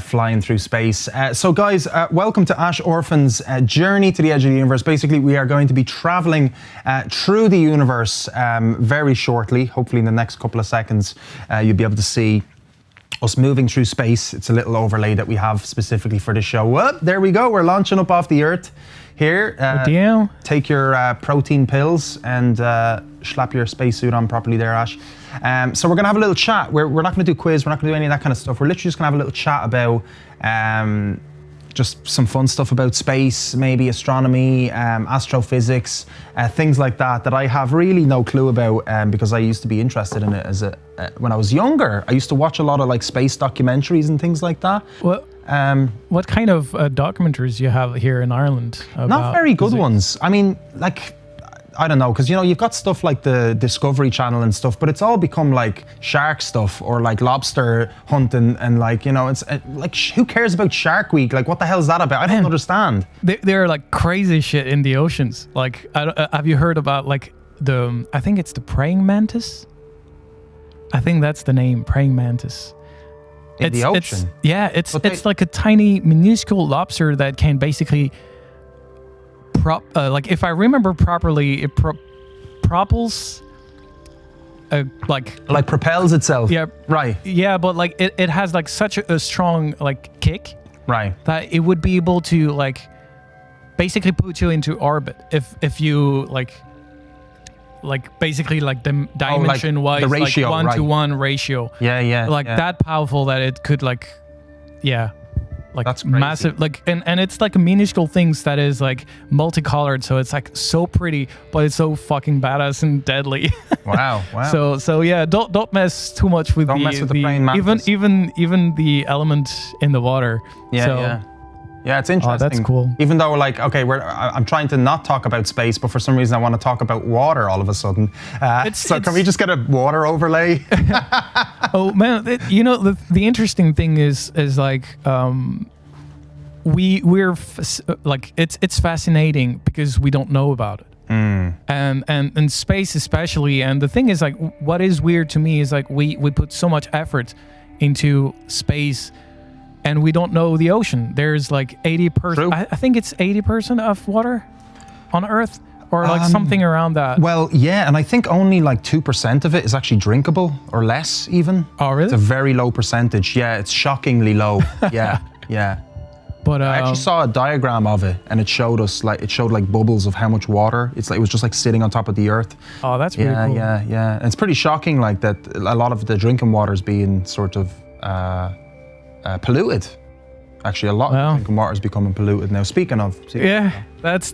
flying through space. So guys, welcome to Ash Orphan's Journey to the Edge of the Universe. Basically, we are going to be traveling through the universe very shortly. Hopefully in the next couple of seconds, you'll be able to see us moving through space. It's a little overlay that we have specifically for the show. Well, there we go. We're launching up off the Earth here. Take your protein pills and slap your spacesuit on properly there, Ash. So we're going to have a little chat. We're not going to do quiz. We're not going to do any of that kind of stuff. We're literally just going to have a little chat about just some fun stuff about space, maybe astronomy, astrophysics, things like that I have really no clue about because I used to be interested in it as when I was younger. I used to watch a lot of like space documentaries and things like that. What kind of documentaries you have here in Ireland? Not very good ones. I mean, like, I don't know, because, you know, you've got stuff like the Discovery Channel and stuff, but it's all become like shark stuff or like lobster hunting and like, you know, it's like, who cares about Shark Week? Like, what the hell is that about? I don't understand. There are like crazy shit in the oceans. Like, have you heard about like I think it's the praying mantis? I think that's the name, praying mantis. In the ocean? It's like a tiny, minuscule lobster that can basically like, if I remember properly, it propels, like propels itself. Yeah, right. Yeah, but like it has like such a strong like kick, right, that it would be able to like basically put you into orbit if you like basically like the dimension wise, the ratio, like 1-to-1 ratio. Yeah. Like that powerful that it could like, yeah. Like that's crazy. Massive, like, and it's like a minuscule things that is like multicolored, so it's like so pretty, but it's so fucking badass and deadly. Wow. So yeah, don't mess too much with the praying mantis. even the element in the water. Yeah, it's interesting. Oh, that's cool. Even though, like, okay, I'm trying to not talk about space, but for some reason I want to talk about water all of a sudden. Can we just get a water overlay? Oh man, you know, the interesting thing is like we're like it's fascinating because we don't know about it. And space especially. And the thing is, like, what is weird to me is like we put so much effort into space, and we don't know the ocean. There's like 80%. I think it's 80% of water on Earth, or like something around that. Well, yeah, and I think only like 2% of it is actually drinkable, or less even. Oh, really? It's a very low percentage. Yeah, it's shockingly low. Yeah. But I actually saw a diagram of it, and it showed bubbles of how much water. It was just like sitting on top of the Earth. Oh, that's really cool. Yeah. And it's pretty shocking, like that a lot of the drinking water is being sort of polluted. Actually, a lot of drinking water is becoming polluted now. Speaking of, that's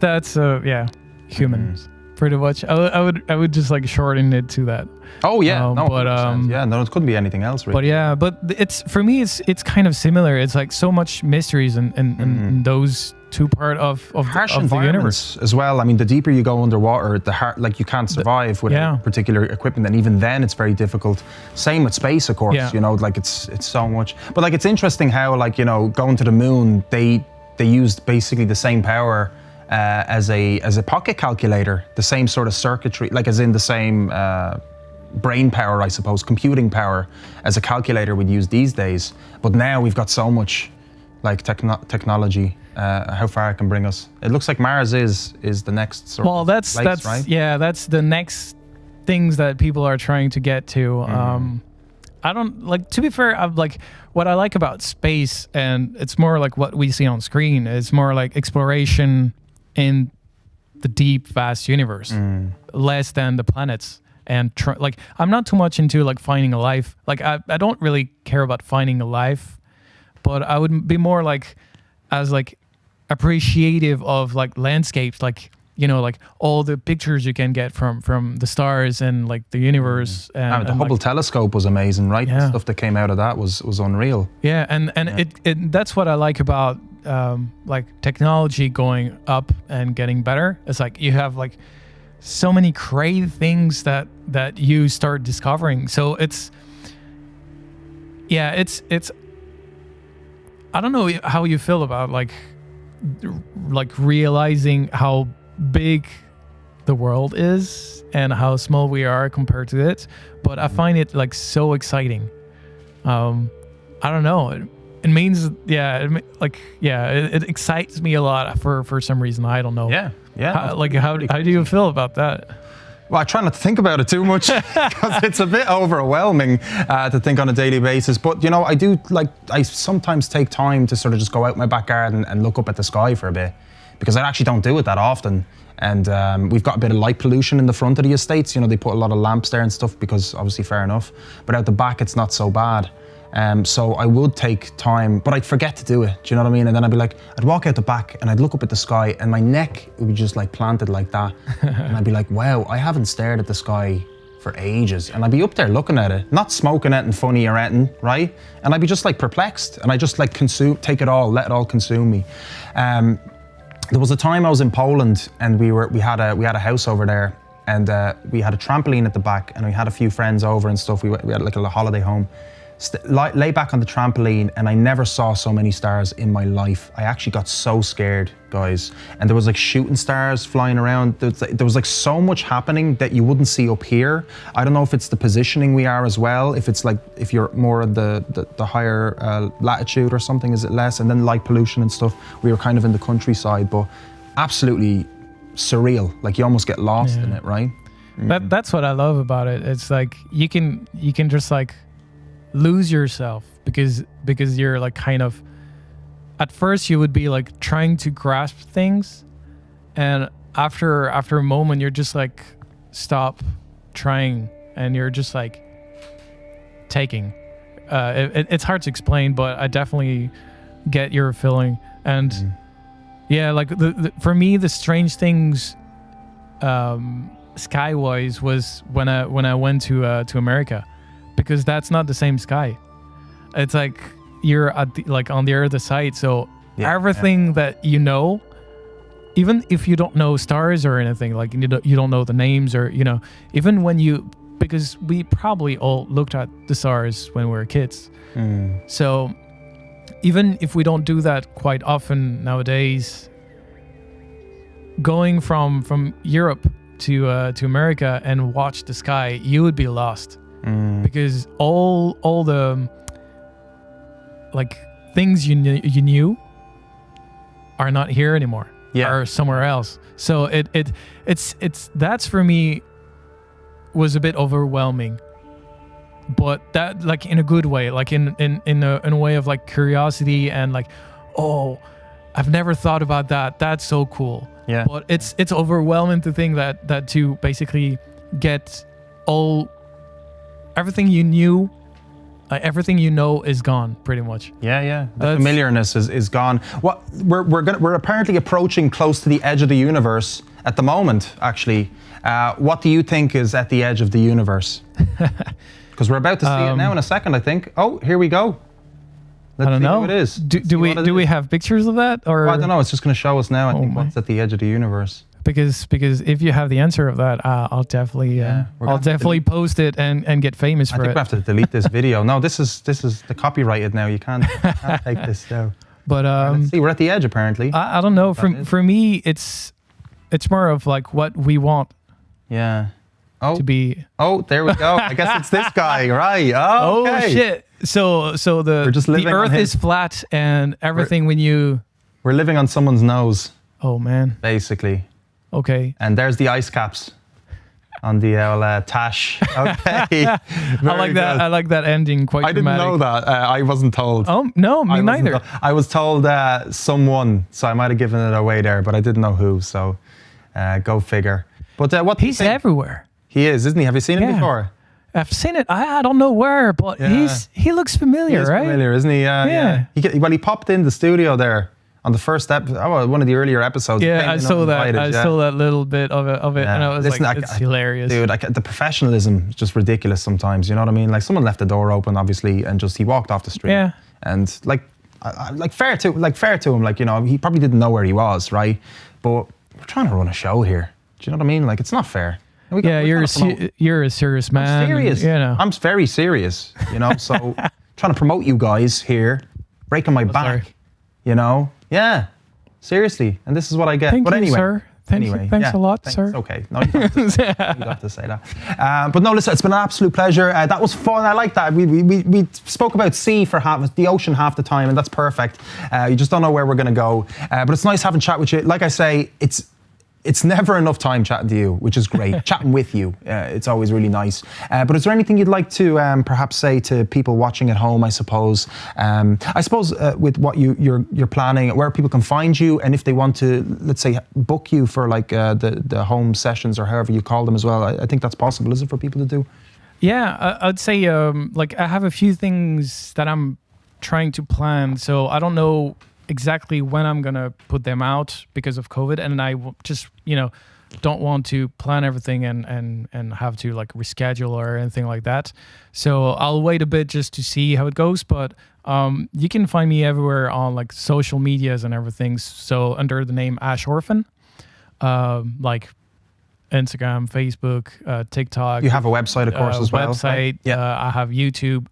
humans pretty much. I would just like shorten it to that. Oh yeah, it couldn't be anything else really. But it's for me it's kind of similar. It's like so much mysteries in those two part of the universe as well. I mean, the deeper you go underwater, you can't survive without particular equipment, and even then it's very difficult. Same with space, of course. You know, like it's so much. But like it's interesting how, like, you know, going to the moon, they used basically the same power as a pocket calculator, the same sort of circuitry, like as in the same brain power, I suppose, computing power as a calculator would use these days. But now we've got so much like technology, how far it can bring us. It looks like Mars is the next sort of place, right? Yeah, that's the next things that people are trying to get to. I don't like, to be fair, I'm like, what I like about space, and it's more like what we see on screen, is more like exploration in the deep, vast universe, less than the planets. And like, I'm not too much into like finding a life. Like, I don't really care about finding a life, but I would be more like, as like appreciative of like landscapes, like, you know, like all the pictures you can get from the stars and like the universe. And the Hubble like, telescope was amazing, right? Yeah. The stuff that came out of that was unreal. Yeah, and it that's what I like about like technology going up and getting better. It's like you have like so many crazy things that you start discovering. So it's I don't know how you feel about like realizing how big the world is and how small we are compared to it, but I find it like so exciting. I don't know. It means it excites me a lot for some reason. I don't know. Yeah. How do you feel about that? Well, I try not to think about it too much because it's a bit overwhelming to think on a daily basis. But, you know, I sometimes take time to sort of just go out my back garden and look up at the sky for a bit, because I actually don't do it that often. And we've got a bit of light pollution in the front of the estates. You know, they put a lot of lamps there and stuff because obviously fair enough. But out the back, it's not so bad. So I would take time, but I'd forget to do it. Do you know what I mean? And then I'd be like, I'd walk out the back and I'd look up at the sky and my neck would be just like planted like that. And I'd be like, wow, I haven't stared at the sky for ages. And I'd be up there looking at it, not smoking anything funny or anything, right? And I'd be just like perplexed, and I just like take it all, let it all consume me. There was a time I was in Poland and we had a house over there, and we had a trampoline at the back, and we had a few friends over and stuff. We had like a holiday home. Lay back on the trampoline, and I never saw so many stars in my life. I actually got so scared, guys. And there was like shooting stars flying around. There was like so much happening that you wouldn't see up here. I don't know if it's the positioning we are as well. If it's like, if you're more at the higher latitude or something, is it less? And then light pollution and stuff. We were kind of in the countryside, but absolutely surreal. Like you almost get lost in it, right? That's what I love about it. It's like you can just like lose yourself because you're like kind of, at first you would be like trying to grasp things, and after a moment you're just like stop trying and you're just like taking. It's hard to explain, but I definitely get your feeling. And yeah, like for me the strange things skywise was when I went to America. Because that's not the same sky. It's like you're at like on the other side. So everything that you know, even if you don't know stars or anything, like you don't know the names, or you know, even when because we probably all looked at the stars when we were kids. So even if we don't do that quite often nowadays, going from Europe to America and watch the sky, you would be lost. Because all the like things you knew are not here anymore. Are somewhere else. So it's that's for me was a bit overwhelming, but that like in a good way, like in a way of like curiosity and like, oh, I've never thought about that. That's so cool. Yeah. But it's overwhelming to think that to basically get everything you knew, everything you know is gone pretty much. Yeah. The familiarness is gone. What we're apparently approaching close to the edge of the universe at the moment. Actually, what do you think is at the edge of the universe? Because we're about to see it now in a second, I think. Oh, here we go. Let's see know. What it is. Do we have pictures of that, or? Well, I don't know. It's just going to show us now. I think what's at the edge of the universe. Because if you have the answer of that, I'll definitely post it and get famous for it. I think we have to delete this video. No, this is the copyrighted now. You can't take this down. But let's see, we're at the edge apparently. I don't know. For me, it's more of like what we want. Yeah. Oh, to be. Oh, there we go. I guess it's this guy, right? Oh, okay. Oh shit. So the Earth is flat and everything we're living on someone's nose. Oh man. Basically. Okay. And there's the ice caps on the Tash. Okay. I like that. I like that ending. Quite. I didn't know that. I wasn't told. Oh no, me neither. I was told someone, so I might have given it away there, but I didn't know who. So go figure. But what? He's everywhere. He is, isn't he? Have you seen him before? I've seen it. I don't know where, but he looks familiar, right? Familiar, isn't he? Yeah. He popped in the studio there on the first one of the earlier episodes. Yeah, I saw that. I saw that little bit of it, and I was it's hilarious. Dude, the professionalism is just ridiculous sometimes. You know what I mean? Like someone left the door open, obviously, and he walked off the street. Yeah. And fair to him. Like, you know, he probably didn't know where he was, right? But we're trying to run a show here. Do you know what I mean? Like, it's not fair. You're a serious man. I'm serious. You know. I'm very serious. You know, so trying to promote you guys here, breaking my back. Sorry. You know, yeah, seriously. And this is what I get. Thank you, sir. Thanks a lot, sir. It's okay. No, you don't have to say that. But no, listen, it's been an absolute pleasure. That was fun. I like that. We spoke about sea for the ocean half the time, and that's perfect. You just don't know where we're going to go. But it's nice having a chat with you. Like I say, it's never enough time chatting to you, which is great. Chatting with you, it's always really nice. But is there anything you'd like to perhaps say to people watching at home, I suppose? With what you're planning, where people can find you, and if they want to, let's say, book you for like the home sessions or however you call them as well, I think that's possible, is it, for people to do? Yeah, I'd say I have a few things that I'm trying to plan, so I don't know exactly when I'm gonna put them out because of COVID, and I just don't want to plan everything and have to like reschedule or anything like that. So I'll wait a bit just to see how it goes. But you can find me everywhere on like social medias and everything. So under the name Ash Orphan, like Instagram, Facebook, TikTok. You have a website, of course, as well. Website. Yeah. I have YouTube,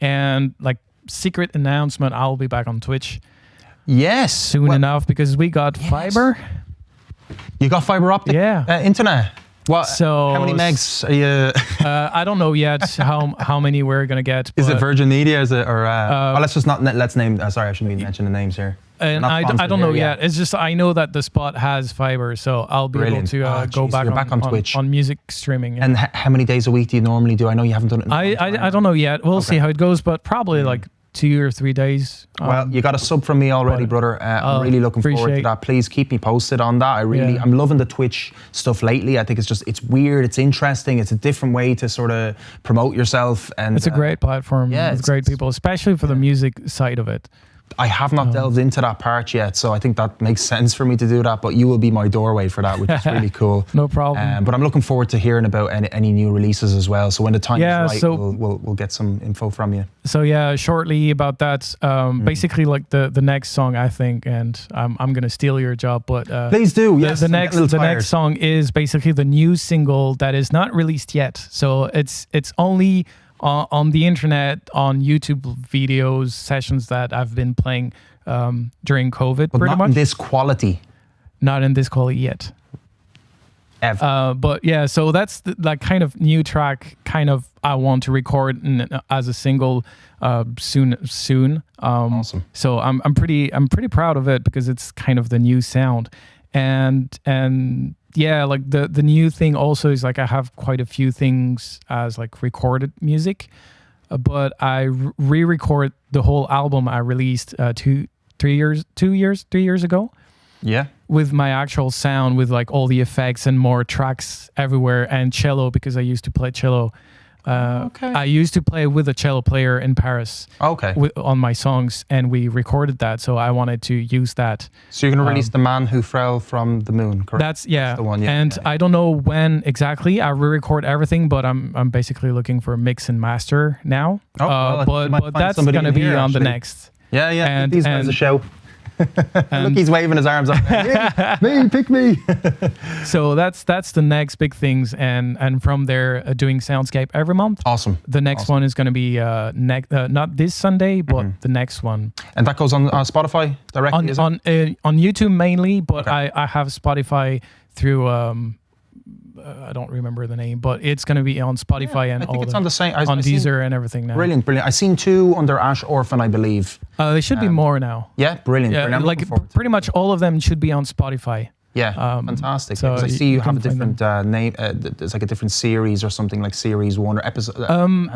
and like secret announcement, I'll be back on Twitch. Yes. Soon enough, because we got fiber. You got fiber optic internet? What? So how many megs are you? I don't know yet how many we're gonna get. Is it Virgin Media? Is it or? Let's just not. Let's name. Sorry, I shouldn't be mentioning the names here. And I don't know yet. It's just I know that the spot has fiber, so I'll be able to go back on Twitch on music streaming. Yeah. And how many days a week do you normally do? I know you haven't done it. I don't know yet. We'll see how it goes, but probably like 2 or 3 days. Well, you got a sub from me already, brother. I'm really looking forward to that. Please keep me posted on that. I'm loving the Twitch stuff lately. I think it's weird, it's interesting, it's a different way to sort of promote yourself, and it's a great platform. Yeah, it's great people, especially for the music side of it. I have not delved into that part yet, so I think that makes sense for me to do that, but you will be my doorway for that, which is really cool. No problem. But I'm looking forward to hearing about any new releases as well, so when the time is right, so we'll get some info from you. So yeah, shortly about that, basically like the next song, I think, and I'm going to steal your job, but please do. Yes, the next song is basically the new single that is not released yet, so it's only on the internet, on YouTube videos, sessions that I've been playing during COVID, but pretty not much. In this quality. Not in this quality yet. Ever. But yeah, so that's like kind of new track. Kind of I want to record as a single soon. Awesome. So I'm pretty proud of it because it's kind of the new sound, and yeah, like the new thing also is like I have quite a few things as like recorded music, but I re-record the whole album I released 3 years ago. Yeah. With my actual sound, with like all the effects and more tracks everywhere, and cello, because I used to play cello. I used to play with a cello player in Paris. On my songs, and we recorded that, so I wanted to use that. So you're going to release The Man Who Fell from the Moon, correct? That's the one, yeah. And I don't know when exactly I re-record everything, but I'm basically looking for a mix and master now. But that's going to be on the next. Yeah. And these guys a show. Look, he's waving his arms up. Me, pick me. So that's the next big things, and from there doing Soundscape every month. Awesome. The next one is going to be not this Sunday, but the next one. And that goes on Spotify directly. On YouTube mainly, but okay. I have Spotify through. I don't remember the name, but it's going to be on Spotify and I think all it's on the same on Deezer and everything now. Brilliant. I seen 2 under Ash Orphan, I believe. There should be more now. Yeah, brilliant. Yeah, brilliant. like pretty much all of them should be on Spotify. Yeah, fantastic. So because I see you have a different name. There's like a different series or something, like series 1 or episode.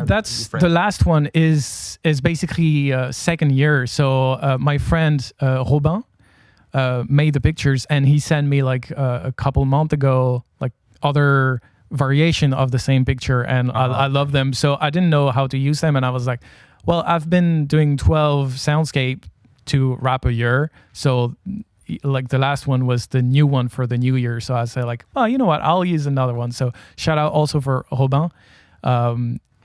That's the last one is basically second year. So my friend Robin made the pictures, and he sent me like a couple months ago like other variation of the same picture, and I love them. So I didn't know how to use them, and I was like, well, I've been doing 12 Soundscape to wrap a year, so like the last one was the new one for the new year. So I said like, oh, you know what, I'll use another one. So shout out also for Robin,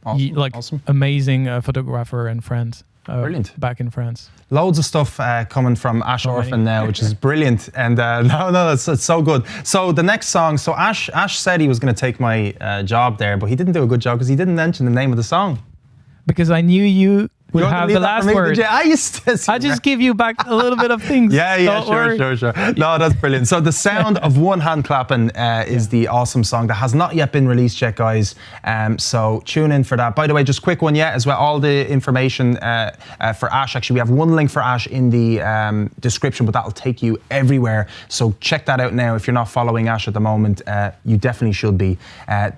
awesome. Amazing photographer and friend. Brilliant. Back in France. Loads of stuff coming from Ash Orphan now, which is brilliant. And no, it's so good. So the next song, so Ash said he was going to take my job there, but he didn't do a good job because he didn't mention the name of the song. Because I knew you would have the last word. I just give you back a little bit of things. Yeah, sure. No, that's brilliant. So the sound of one hand clapping is the awesome song that has not yet been released yet, guys. So tune in for that. By the way, just quick one as well. All the information for Ash, actually, we have one link for Ash in the description, but that'll take you everywhere. So check that out now. If you're not following Ash at the moment, you definitely should be.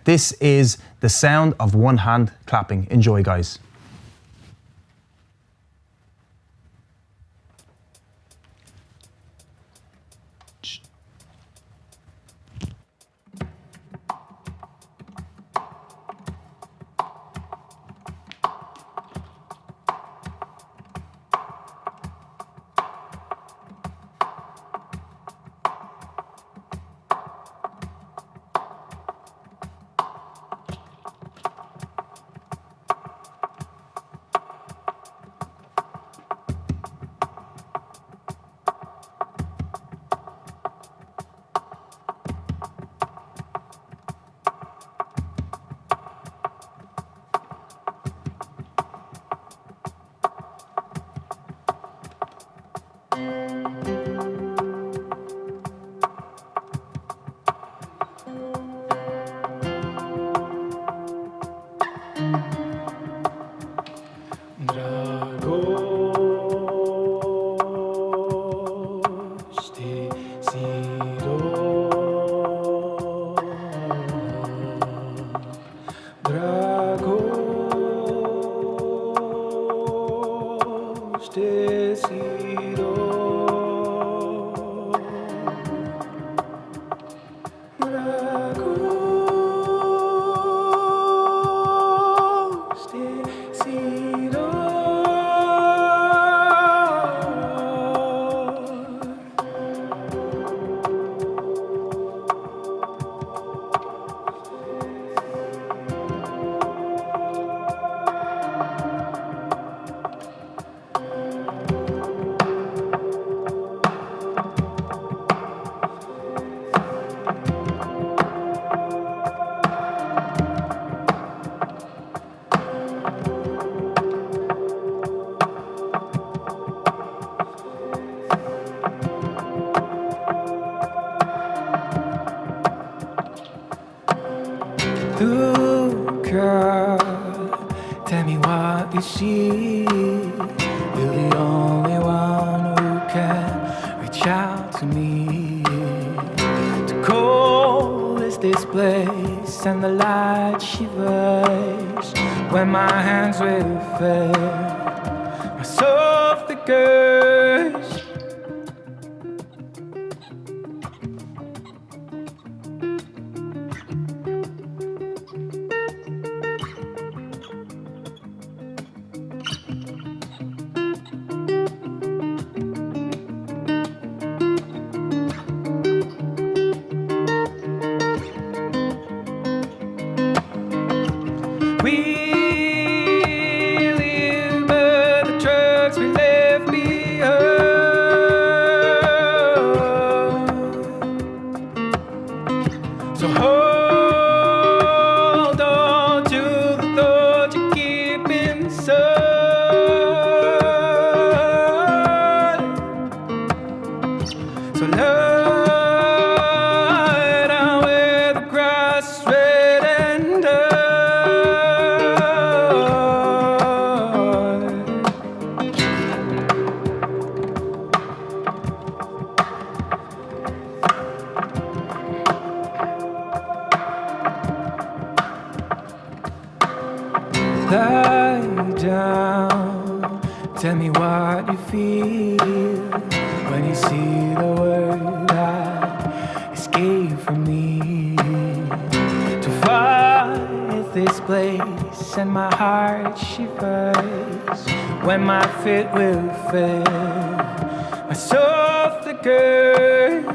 This is the sound of one hand clapping. Enjoy, guys. Ooh, girl, tell me what you see. You're the only one who can reach out to me. Too cold is this place, and the light shivers when my hands will fail. My soul flickers. We live, but the trucks we left behind. So lie down where the grass is red and lie down, tell me what you feel when you see the word that escape from me. To find this place and my heart shivers when my feet will fail, my soul flickers.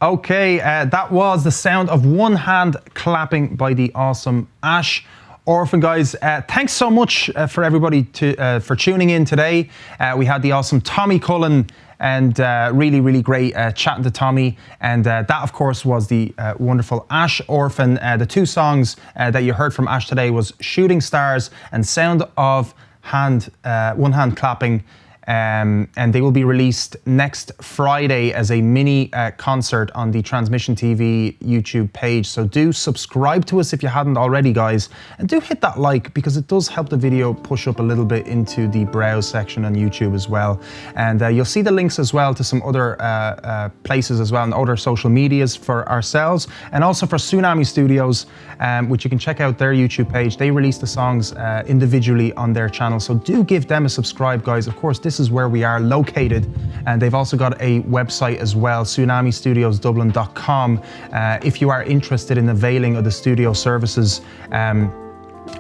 Okay, that was the sound of one hand clapping by the awesome Ash. Orphan, guys, thanks so much for everybody for tuning in today. We had the awesome Tommy Cullen, and really great chatting to Tommy. And that, of course, was the wonderful Ash Orphan. The two songs that you heard from Ash today was Shooting Stars and Sound of One Hand Clapping. And they will be released next Friday as a mini concert on the Transmission TV YouTube page. So do subscribe to us if you hadn't already, guys, and do hit that like, because it does help the video push up a little bit into the browse section on YouTube as well. And you'll see the links as well to some other places as well, and other social medias for ourselves, and also for Tsunami Studios, which you can check out their YouTube page. They release the songs individually on their channel, so do give them a subscribe, guys. Of course, this is where we are located, and they've also got a website as well, tsunamistudiosdublin.com. If you are interested in availing of the studio services,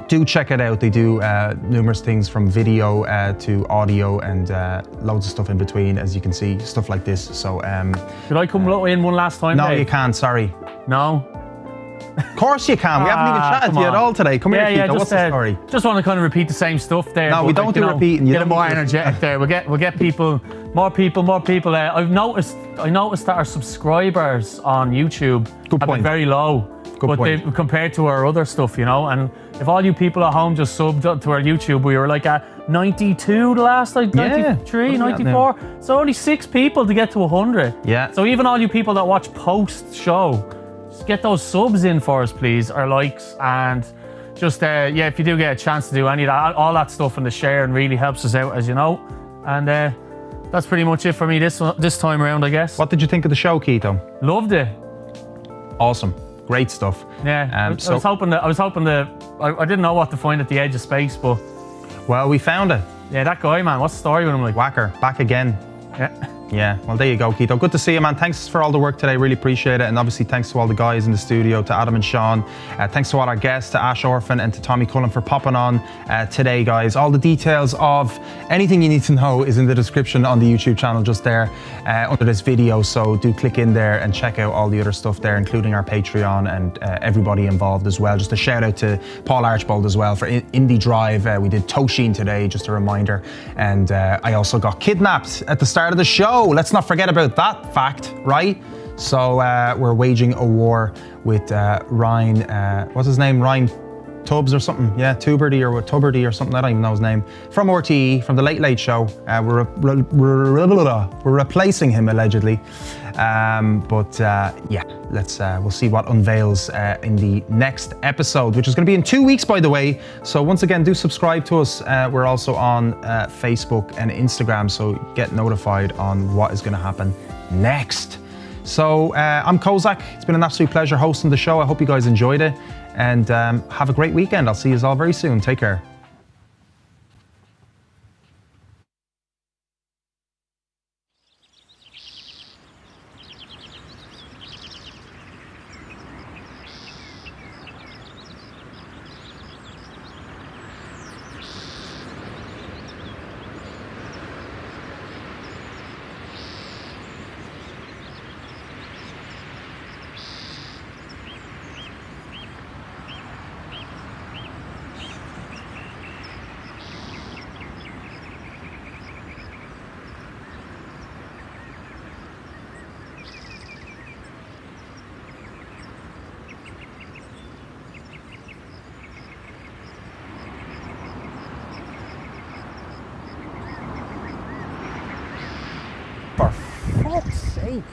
do check it out. They do numerous things from video to audio, and loads of stuff in between, as you can see, stuff like this. So should I come in one last time? No, Dave? you can't, sorry. No? Of course you can. We haven't even chatted to you at all today. Come here, Keith. What's the story? Just want to kind of repeat the same stuff there. No, we don't do repeating. Get more energetic there. We'll get people, more people. I noticed that our subscribers on YouTube have been very low. Compared to our other stuff, you know. And if all you people at home just subbed up to our YouTube, we were like at 92 the last, like 93, 94. So only 6 people to get to 100. Yeah. So even all you people that watch post-show, just get those subs in for us, please, or likes, and just if you do get a chance to do any of that, all that stuff in the sharing really helps us out, as you know. And that's pretty much it for me this time around, I guess. What did you think of the show, Keito? Loved it. Awesome. Great stuff. Yeah, I was hoping that I didn't know what to find at the edge of space, but well, we found it. Yeah, that guy, man. What's the story with him like? Whacker, back again. Yeah, well, there you go, Keito. Good to see you, man. Thanks for all the work today. Really appreciate it. And obviously, thanks to all the guys in the studio, to Adam and Sean. Thanks to all our guests, to Ash Orphan and to Tommy Cullen for popping on today, guys. All the details of anything you need to know is in the description on the YouTube channel just there under this video. So do click in there and check out all the other stuff there, including our Patreon and everybody involved as well. Just a shout out to Paul Archbold as well for Indie Drive. We did Toshin today, just a reminder. And I also got kidnapped at the start of the show. Let's not forget about that fact, right? So we're waging a war with Ryan, what's his name? Ryan Tubbs or something? Yeah, Tuberty or Tubberty or something. I don't even know his name. From RTE, from the Late Late Show. We're replacing him allegedly. Yeah, we'll see what unveils in the next episode, which is going to be in 2 weeks, by the way. So once again, do subscribe to us. We're also on Facebook and Instagram, so get notified on what is going to happen next. So I'm Kozak. It's been an absolute pleasure hosting the show. I hope you guys enjoyed it, and have a great weekend. I'll see you all very soon. Take care. For fuck's sake.